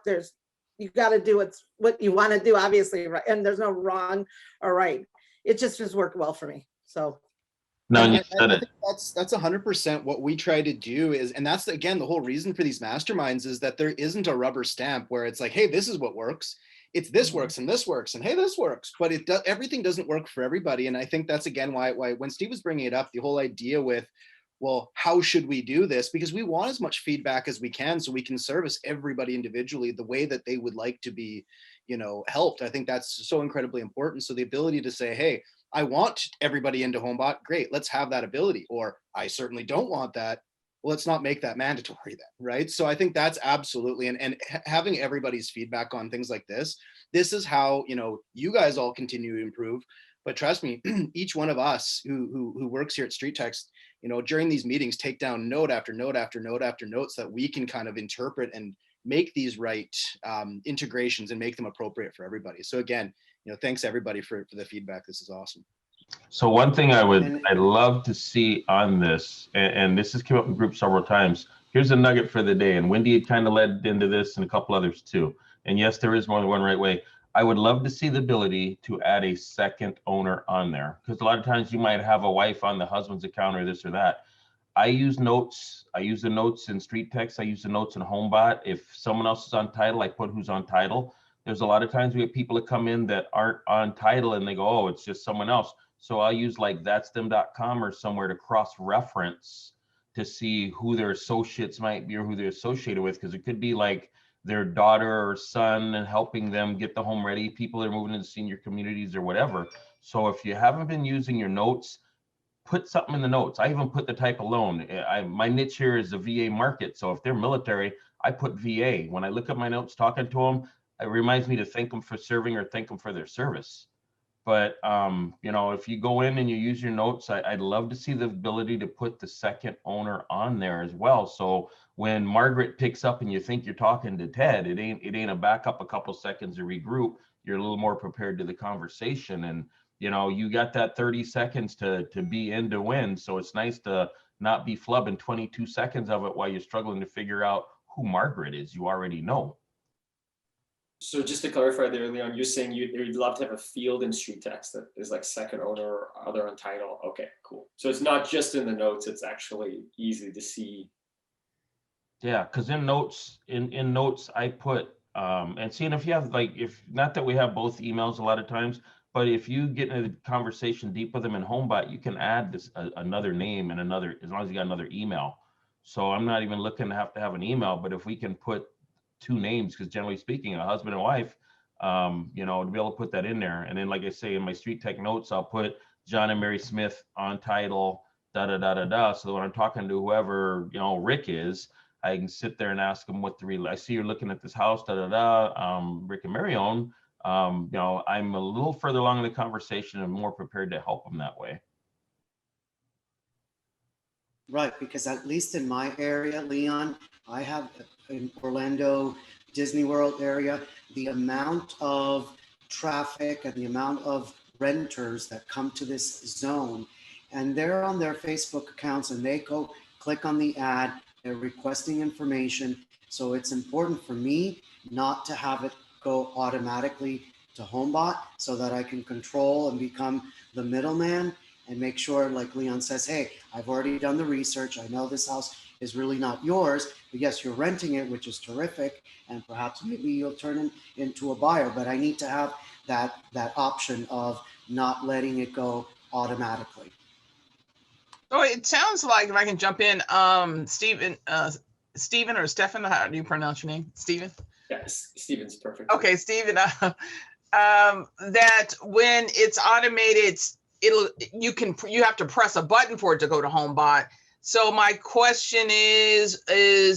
you got to do what you want to do, obviously, right? And there's no wrong or right. It just worked well for me. So. No, I think that's 100% what we try to do is, and that's again the whole reason for these masterminds is that there isn't a rubber stamp where it's like, hey, this is what works. It's this works and this works and hey, this works, but everything doesn't work for everybody. And I think that's again why when Steve was bringing it up, the whole idea with, well, how should we do this? Because we want as much feedback as we can so we can service everybody individually the way that they would like to be, helped. I think that's so incredibly important. So the ability to say, hey, I want everybody into HomeBot, great, let's have that ability. Or I certainly don't want that. Well, let's not make that mandatory then, right? So I think that's absolutely, and having everybody's feedback on things like this is how, you guys all continue to improve. But trust me, each one of us who works here at StreetText, during these meetings, take down note after note after note after note so that we can kind of interpret and make these right integrations and make them appropriate for everybody. So again, thanks everybody for the feedback. This is awesome. So one thing I'd love to see on this, and this has come up in group several times, here's a nugget for the day. And Wendy had kind of led into this and a couple others too. And yes, there is more than one right way. I would love to see the ability to add a second owner on there, because a lot of times you might have a wife on the husband's account or this or that. I use notes. I use the notes in StreetText. I use the notes in HomeBot. If someone else is on title, I put who's on title. There's a lot of times we have people that come in that aren't on title and they go, oh, it's just someone else. So I'll use like that'sthem.com or somewhere to cross-reference to see who their associates might be or who they're associated with, because it could be like their daughter or son and helping them get the home ready, people that are moving into senior communities or whatever. So if you haven't been using your notes, put something in the notes. I even put the type of loan. My niche here is the VA market. So if they're military, I put VA. When I look at my notes talking to them, it reminds me to thank them for serving or thank them for their service. But, you know, if you go in and you use your notes, I'd love to see the ability to put the second owner on there as well. So when Margaret picks up and you think you're talking to Ted, it ain't a backup a couple seconds to regroup. You're a little more prepared to the conversation. And, you know, you got that 30 seconds to be in to win. So it's nice to not be flubbing 22 seconds of it while you're struggling to figure out who Margaret is. You already know. So just to clarify there, Leon, you're saying you'd love to have a field in StreetText that is like second owner or other on title. Okay, cool. So it's not just in the notes, it's actually easy to see. Yeah, because in notes, in notes, I put, and seeing if you have like, if not that we have both emails a lot of times, but if you get in a conversation deep with them in HomeBot, you can add this another name and another, as long as you got another email. So I'm not even looking to have an email, but if we can put two names, because generally speaking, a husband and wife, you know, to be able to put that in there. And then, like I say, in my Street Tech notes, I'll put John and Mary Smith on title, da da da da da. So that when I'm talking to whoever, you know, Rick is, I can sit there and ask them what the real. I see you're looking at this house, da da da. Rick and Mary own. You know, I'm a little further along in the conversation and more prepared to help them that way. Right, because at least in my area, Leon, I have in Orlando, Disney World area, the amount of traffic and the amount of renters that come to this zone, and they're on their Facebook accounts and they go click on the ad, they're requesting information. So it's important for me not to have it go automatically to HomeBot so that I can control and become the middleman and make sure, like Leon says, hey, I've already done the research. I know this house is really not yours, but yes, you're renting it, which is terrific. And perhaps maybe you'll turn into a buyer, but I need to have that option of not letting it go automatically. So it sounds like, if I can jump in, Stephen or Stefan, how do you pronounce your name? Stephen? Yes, Stephen's perfect. Okay, Stephen, that when it's automated, you have to press a button for it to go to HomeBot. So my question is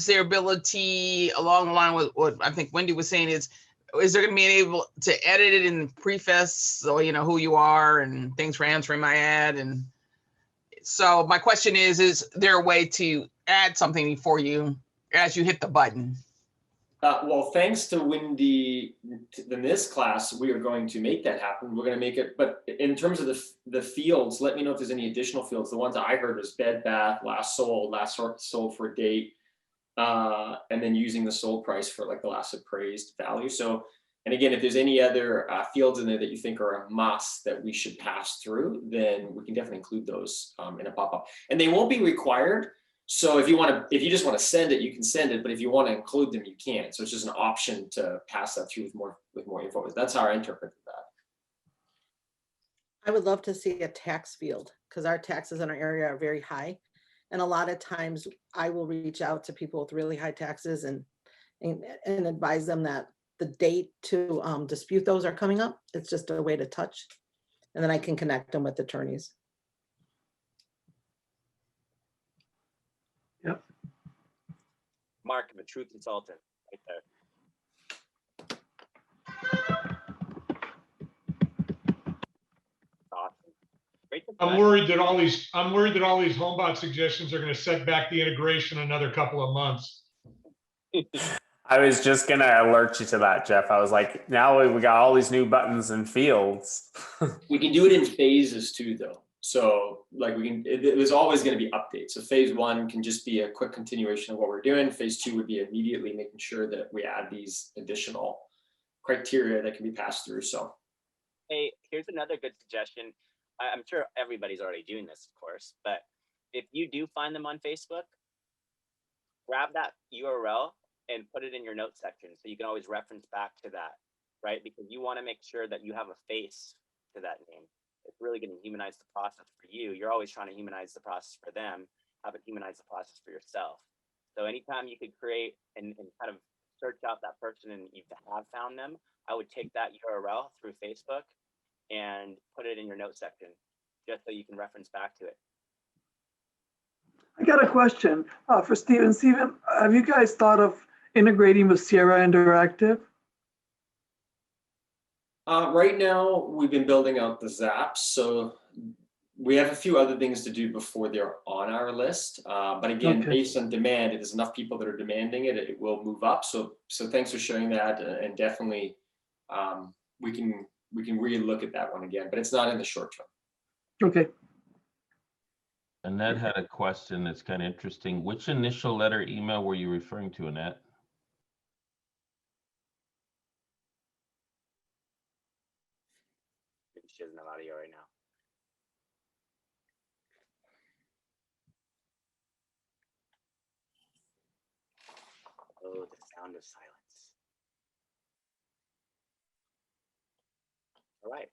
there ability along the line with what I think Wendy was saying is there going to be able to edit it in preface, so you know who you are and thanks for answering my ad? And so my question is there a way to add something for you as you hit the button? Well, thanks to Wendy in this class, we are going to make that happen. We're going to make it, but in terms of the fields, let me know if there's any additional fields. The ones I heard was bed, bath, last sold for date, and then using the sold price for like the last appraised value. So, and again, if there's any other fields in there that you think are a must that we should pass through, then we can definitely include those in a pop-up. And they won't be required. So if you just want to send it, you can send it. But if you want to include them, you can. So it's just an option to pass that through with more info. That's how I interpreted that. I would love to see a tax field because our taxes in our area are very high. And a lot of times I will reach out to people with really high taxes and advise them that the date to dispute those are coming up. It's just a way to touch. And then I can connect them with attorneys. Yep. Mark, the true consultant, right there. Awesome. Great. I'm worried that all these HomeBot suggestions are going to set back the integration another couple of months. I was just going to alert you to that, Jeff. I was like, now we got all these new buttons and fields. We can do it in phases too, though. So like there's always going to be updates. So phase 1 can just be a quick continuation of what we're doing. Phase 2 would be immediately making sure that we add these additional criteria that can be passed through. So, hey, here's another good suggestion. I'm sure everybody's already doing this, of course, but if you do find them on Facebook, grab that URL and put it in your notes section so you can always reference back to that, right? Because you want to make sure that you have a face to that name. It's really going to humanize the process for you. You're always trying to humanize the process for them. Have it humanize the process for yourself. So anytime you could create and kind of search out that person and you have found them, I would take that URL through Facebook and put it in your notes section just so you can reference back to it. I got a question for Steven. Steven, have you guys thought of integrating with Sierra Interactive? Right now, we've been building out the Zaps, so we have a few other things to do before they're on our list. But again, based on demand, if there's enough people that are demanding it, it will move up. So thanks for sharing that, and definitely we can really look at that one again, but it's not in the short term. Okay. Annette had a question that's kind of interesting. Which initial letter email were you referring to, Annette? She doesn't have audio right now. Oh, the sound of silence. All right.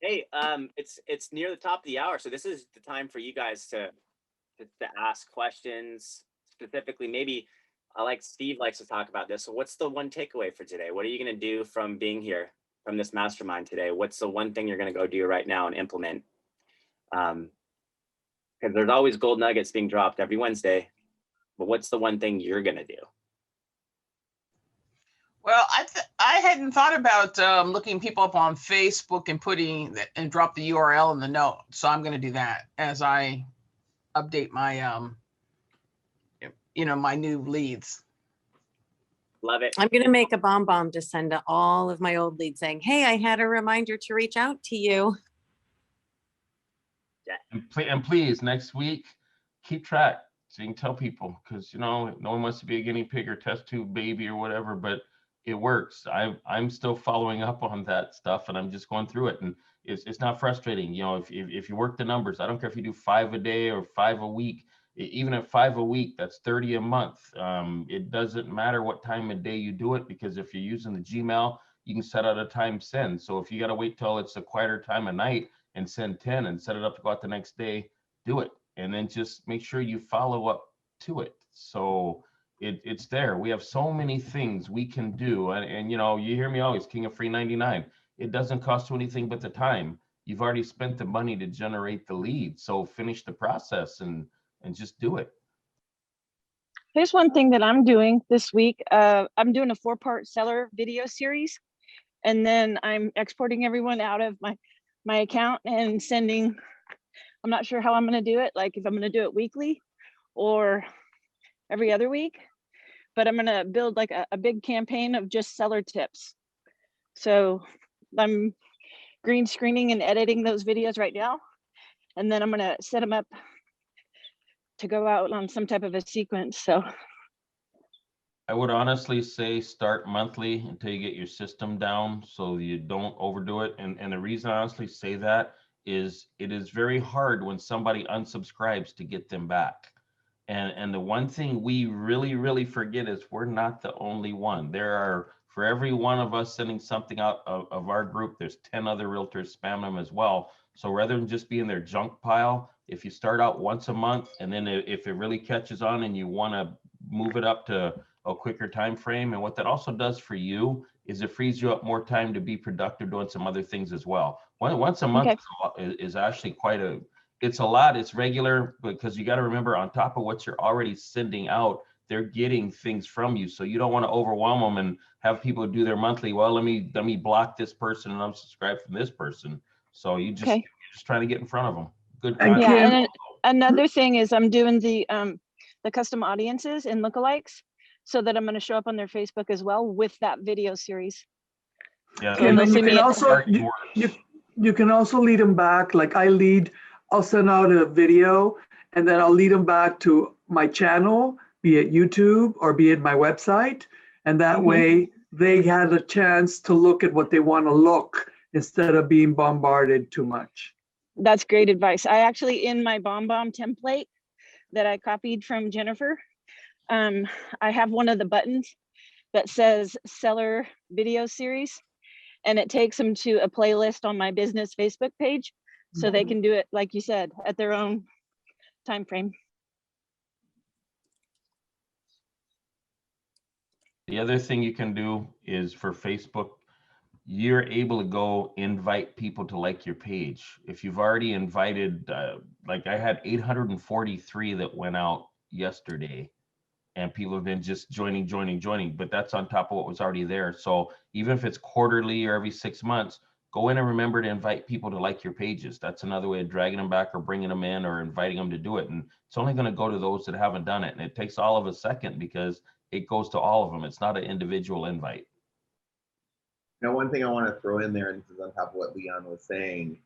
Hey, it's near the top of the hour, so this is the time for you guys to ask questions. Specifically, maybe like Steve likes to talk about this. So what's the one takeaway for today? What are you going to do from being here, from this mastermind today? What's the one thing you're going to go do right now and implement? Because there's always gold nuggets being dropped every Wednesday, but what's the one thing you're going to do? Well, I hadn't thought about looking people up on Facebook and drop the URL in the note. So I'm going to do that as I update my my new leads. Love it. I'm going to make a bomb to send to all of my old leads saying, hey, I had a reminder to reach out to you. Yeah. And please, next week, keep track so you can tell people, because no one wants to be a guinea pig or test tube baby or whatever, but it works. I'm still following up on that stuff, and I'm just going through it, and it's not frustrating. If you work the numbers, I don't care if you do 5 a day or 5 a week. Even at 5 a week, that's 30 a month. It doesn't matter what time of day you do it, because if you're using the Gmail, you can set out a time send. So if you got to wait till it's a quieter time of night and send 10 and set it up to go out the next day, do it. And then just make sure you follow up to it. So it's there. We have so many things we can do. And you hear me always, King of Free 99. It doesn't cost you anything but the time. You've already spent the money to generate the lead. So finish the process and just do it. Here's one thing that I'm doing this week. I'm doing a 4-part seller video series, and then I'm exporting everyone out of my account and sending. I'm not sure how I'm going to do it, like if I'm going to do it weekly or every other week, but I'm going to build like a big campaign of just seller tips. So I'm green screening and editing those videos right now, and then I'm going to set them up to go out on some type of a sequence. So I would honestly say start monthly until you get your system down so you don't overdo it. And the reason I honestly say that is it is very hard when somebody unsubscribes to get them back. And the one thing we really, really forget is we're not the only one. There are, for every one of us sending something out of our group, there's 10 other realtors spam them as well. So rather than just be in their junk pile, if you start out once a month, and then if it really catches on and you want to move it up to a quicker time frame, and what that also does for you is it frees you up more time to be productive doing some other things as well. Once a month is actually it's a lot. It's regular, because you got to remember, on top of what you're already sending out, they're getting things from you. So you don't want to overwhelm them and have people do their monthly. Well, let me block this person and unsubscribe from this person. So you're just trying to get in front of them. Good. Yeah, and then another thing is I'm doing the custom audiences and lookalikes, so that I'm going to show up on their Facebook as well with that video series. Yeah, and then you can also you can also lead them back. Like I'll send out a video and then I'll lead them back to my channel, be it YouTube or be it my website. And that way they had a chance to look at what they want to look instead of being bombarded too much. That's great advice. I actually, in my BombBomb template that I copied from Jennifer, I have one of the buttons that says seller video series, and it takes them to a playlist on my business Facebook page, so they can do it, like you said, at their own time frame. The other thing you can do is for Facebook, you're able to go invite people to like your page. If you've already invited, like I had 843 that went out yesterday, and people have been just joining, but that's on top of what was already there. So even if it's quarterly or every 6 months, go in and remember to invite people to like your pages. That's another way of dragging them back or bringing them in or inviting them to do it. And it's only going to go to those that haven't done it. And it takes all of a second because it goes to all of them. It's not an individual invite. Now, one thing I want to throw in there, and this is on top of what Leon was saying,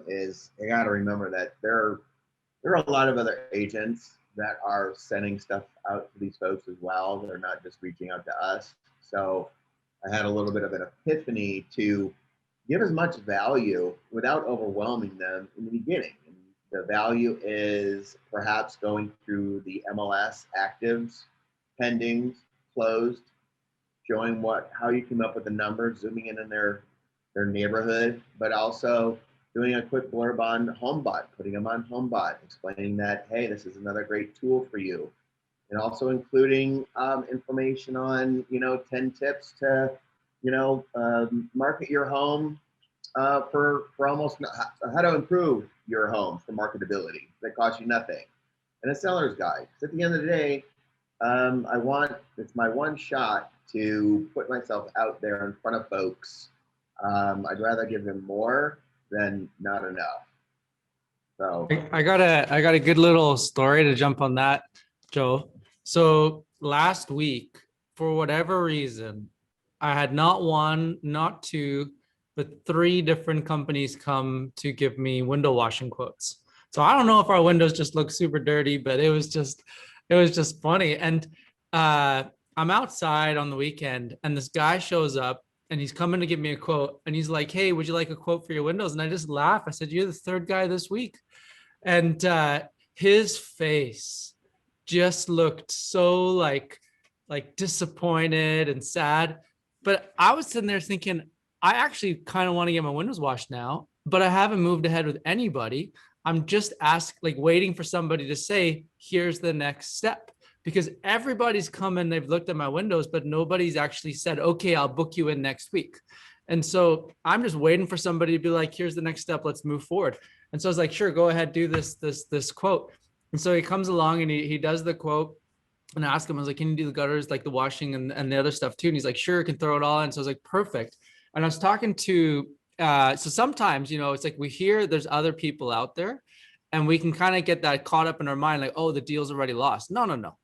is you got to remember that there are a lot of other agents that are sending stuff out to these folks as well. They're not just reaching out to us. So I had a little bit of an epiphany to give as much value without overwhelming them in the beginning. And the value is perhaps going through the MLS actives, pendings, closed, showing how you came up with the numbers, zooming in their neighborhood, but also doing a quick blurb on HomeBot, putting them on HomeBot, explaining that, hey, this is another great tool for you. And also including information on, 10 tips to, market your home for almost how to improve your home for marketability that costs you nothing. And a seller's guide. So at the end of the day, it's my one shot to put myself out there in front of folks. I'd rather give them more than not enough. So I got a good little story to jump on that, Joe. So last week, for whatever reason, I had not one, not two, but 3 different companies come to give me window washing quotes. So I don't know if our windows just look super dirty, but it was just funny. And I'm outside on the weekend and this guy shows up and he's coming to give me a quote and he's like, hey, would you like a quote for your windows? And I just laugh. I said, you're the 3rd guy this week. And his face just looked so like disappointed and sad. But I was sitting there thinking, I actually kind of want to get my windows washed now, but I haven't moved ahead with anybody. I'm just waiting for somebody to say, here's the next step. Because everybody's coming, they've looked at my windows, but nobody's actually said, okay, I'll book you in next week. And so I'm just waiting for somebody to be like, here's the next step, let's move forward. And so I was like, sure, go ahead, do this quote. And so he comes along and he does the quote. And I asked him, I was like, can you do the gutters, like the washing and the other stuff too? And he's like, sure, I can throw it all in. So I was like, perfect. And I was talking to, so sometimes, it's like we hear there's other people out there and we can kind of get that caught up in our mind, like, oh, the deal's already lost. No.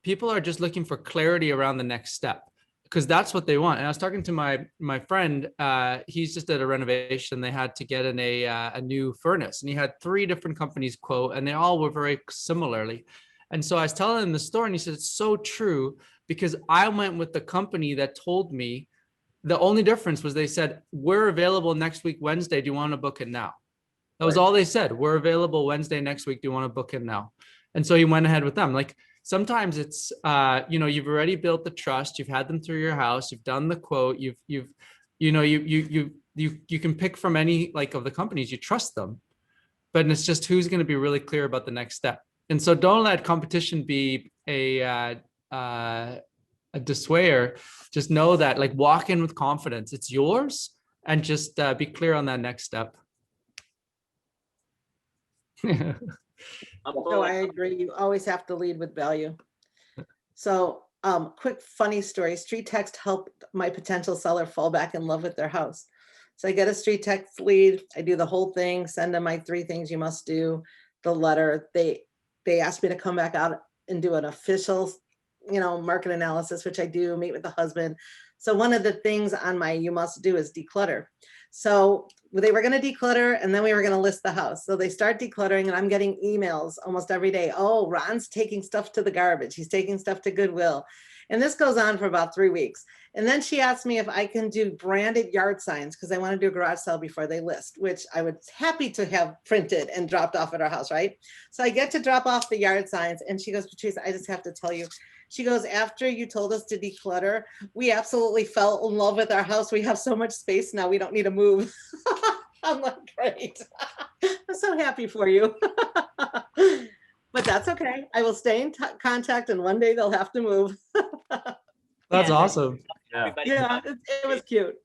People are just looking for clarity around the next step because that's what they want. And I was talking to my friend, he's just at a renovation. They had to get in a new furnace and he had 3 different companies quote and they all were very similarly. And so I was telling him the story and he said, it's so true because I went with the company that told me the only difference was they said, we're available next week, Wednesday. Do you want to book it now? That was all they said. We're available Wednesday next week. Do you want to book it now? And so he went ahead with them. Like sometimes it's, you've already built the trust. You've had them through your house. You've done the quote. You can pick from any of the companies. You trust them, but it's just who's going to be really clear about the next step. And so don't let competition be a dissuader. Just know that walk in with confidence. It's yours and just be clear on that next step. So I agree. You always have to lead with value. So quick funny story. StreetText helped my potential seller fall back in love with their house. So I get a StreetText lead. I do the whole thing, send them my 3 things you must do, the letter. They asked me to come back out and do an official, market analysis, which I do, meet with the husband. So one of the things on my you must do is declutter. So they were going to declutter and then we were going to list the house. So they start decluttering and I'm getting emails almost every day. Oh, Ron's taking stuff to the garbage. He's taking stuff to Goodwill. And this goes on for about 3 weeks. And then she asked me if I can do branded yard signs because I want to do a garage sale before they list, which I would happy to have printed and dropped off at our house, right? So I get to drop off the yard signs and she goes, Patrice, I just have to tell you, she goes, after you told us to declutter, we absolutely fell in love with our house. We have so much space now, we don't need to move. I'm like, great. I'm so happy for you. But that's okay. I will stay in contact and one day they'll have to move. That's awesome. Yeah. Yeah, it was cute.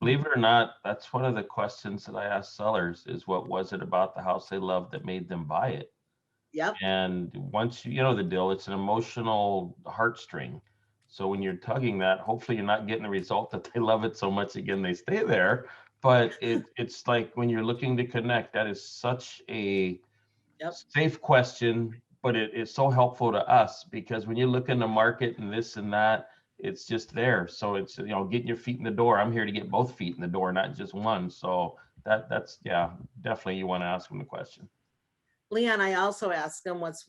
Believe it or not, that's one of the questions that I ask sellers is what was it about the house they loved that made them buy it? Yep. And once you know the deal, it's an emotional heartstring. So when you're tugging that, hopefully you're not getting the result that they love it so much again they stay there. But it's like when you're looking to connect, that is such a safe question, but it's so helpful to us because when you look in the market and this and that, it's just there. So it's, you know, getting your feet in the door. I'm here to get both feet in the door, not just one. So that's yeah, definitely you want to ask them the question. Leon, I also ask them what's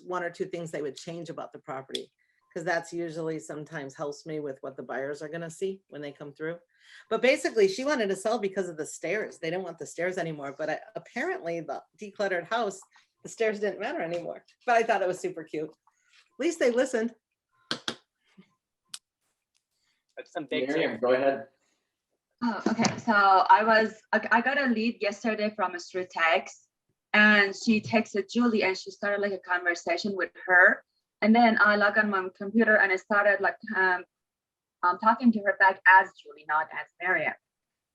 1 or 2 things they would change about the property, because that's usually sometimes helps me with what the buyers are going to see when they come through. But basically, she wanted to sell because of the stairs. They didn't want the stairs anymore. But apparently, the decluttered house, the stairs didn't matter anymore. But I thought it was super cute. At least they listened. That's some big Miriam, go ahead. Oh, okay. So I got a lead yesterday from a StreetText, and she texted Julie, and she started like a conversation with her. And then I logged on my computer and I started like talking to her back as Julie, not as Miriam.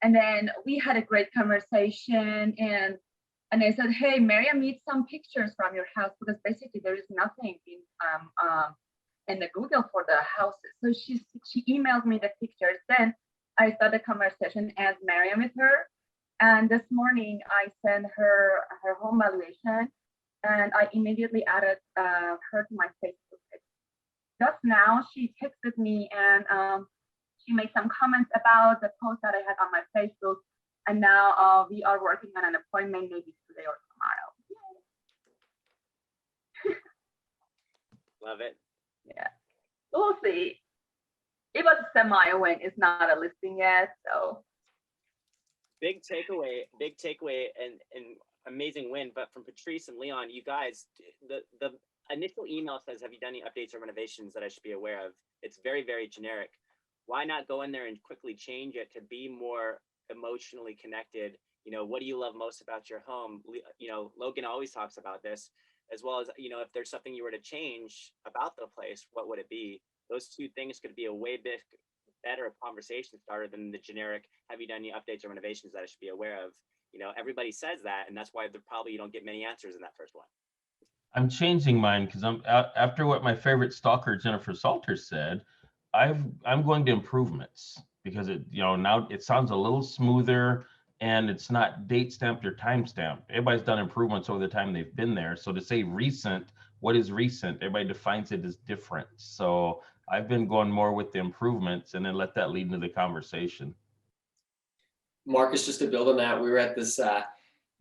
And then we had a great conversation, and I said, hey, Miriam needs some pictures from your house because basically there is nothing in the Google for the houses. So she emailed me the pictures. Then I started a conversation as Miriam with her. And this morning I sent her home valuation, and I immediately added her to my Facebook page. Just now she texted me and she made some comments about the post that I had on my Facebook. And now we are working on an appointment maybe today or tomorrow. Love it. Yeah, we'll see. It was a semi-win. It's not a listing yet, so. Big takeaway, and amazing win. But from Patrice and Leon, you guys, the initial email says, have you done any updates or renovations that I should be aware of? It's very, very generic. Why not go in there and quickly change it to be more emotionally connected? You know, what do you love most about your home? You know, Logan always talks about this, as well as, you know, if there's something you were to change about the place, what would it be? Those 2 things could be a way better conversation starter than the generic, have you done any updates or renovations that I should be aware of? You know, everybody says that, and that's why you don't get many answers in that first one. I'm changing mine because I'm after what my favorite stalker Jennifer Salter said. I'm going to improvements because it, you know, now it sounds a little smoother and it's not date stamped or time stamped. Everybody's done improvements over the time they've been there. So to say recent, what is recent? Everybody defines it as different. So I've been going more with the improvements and then let that lead into the conversation. Marcus, just to build on that, we were at this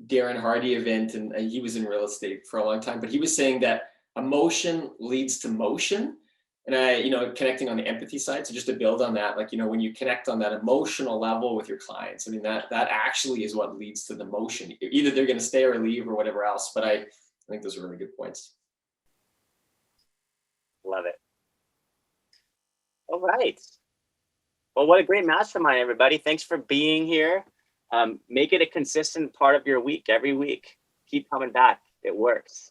Darren Hardy event, and he was in real estate for a long time, but he was saying that emotion leads to motion. And I, you know, connecting on the empathy side. So just to build on that, like, you know, when you connect on that emotional level with your clients, I mean, that actually is what leads to the motion. Either they're going to stay or leave or whatever else. But I think those are really good points. Love it. All right. Well, what a great mastermind, everybody. Thanks for being here. Make it a consistent part of your week every week. Keep coming back. It works.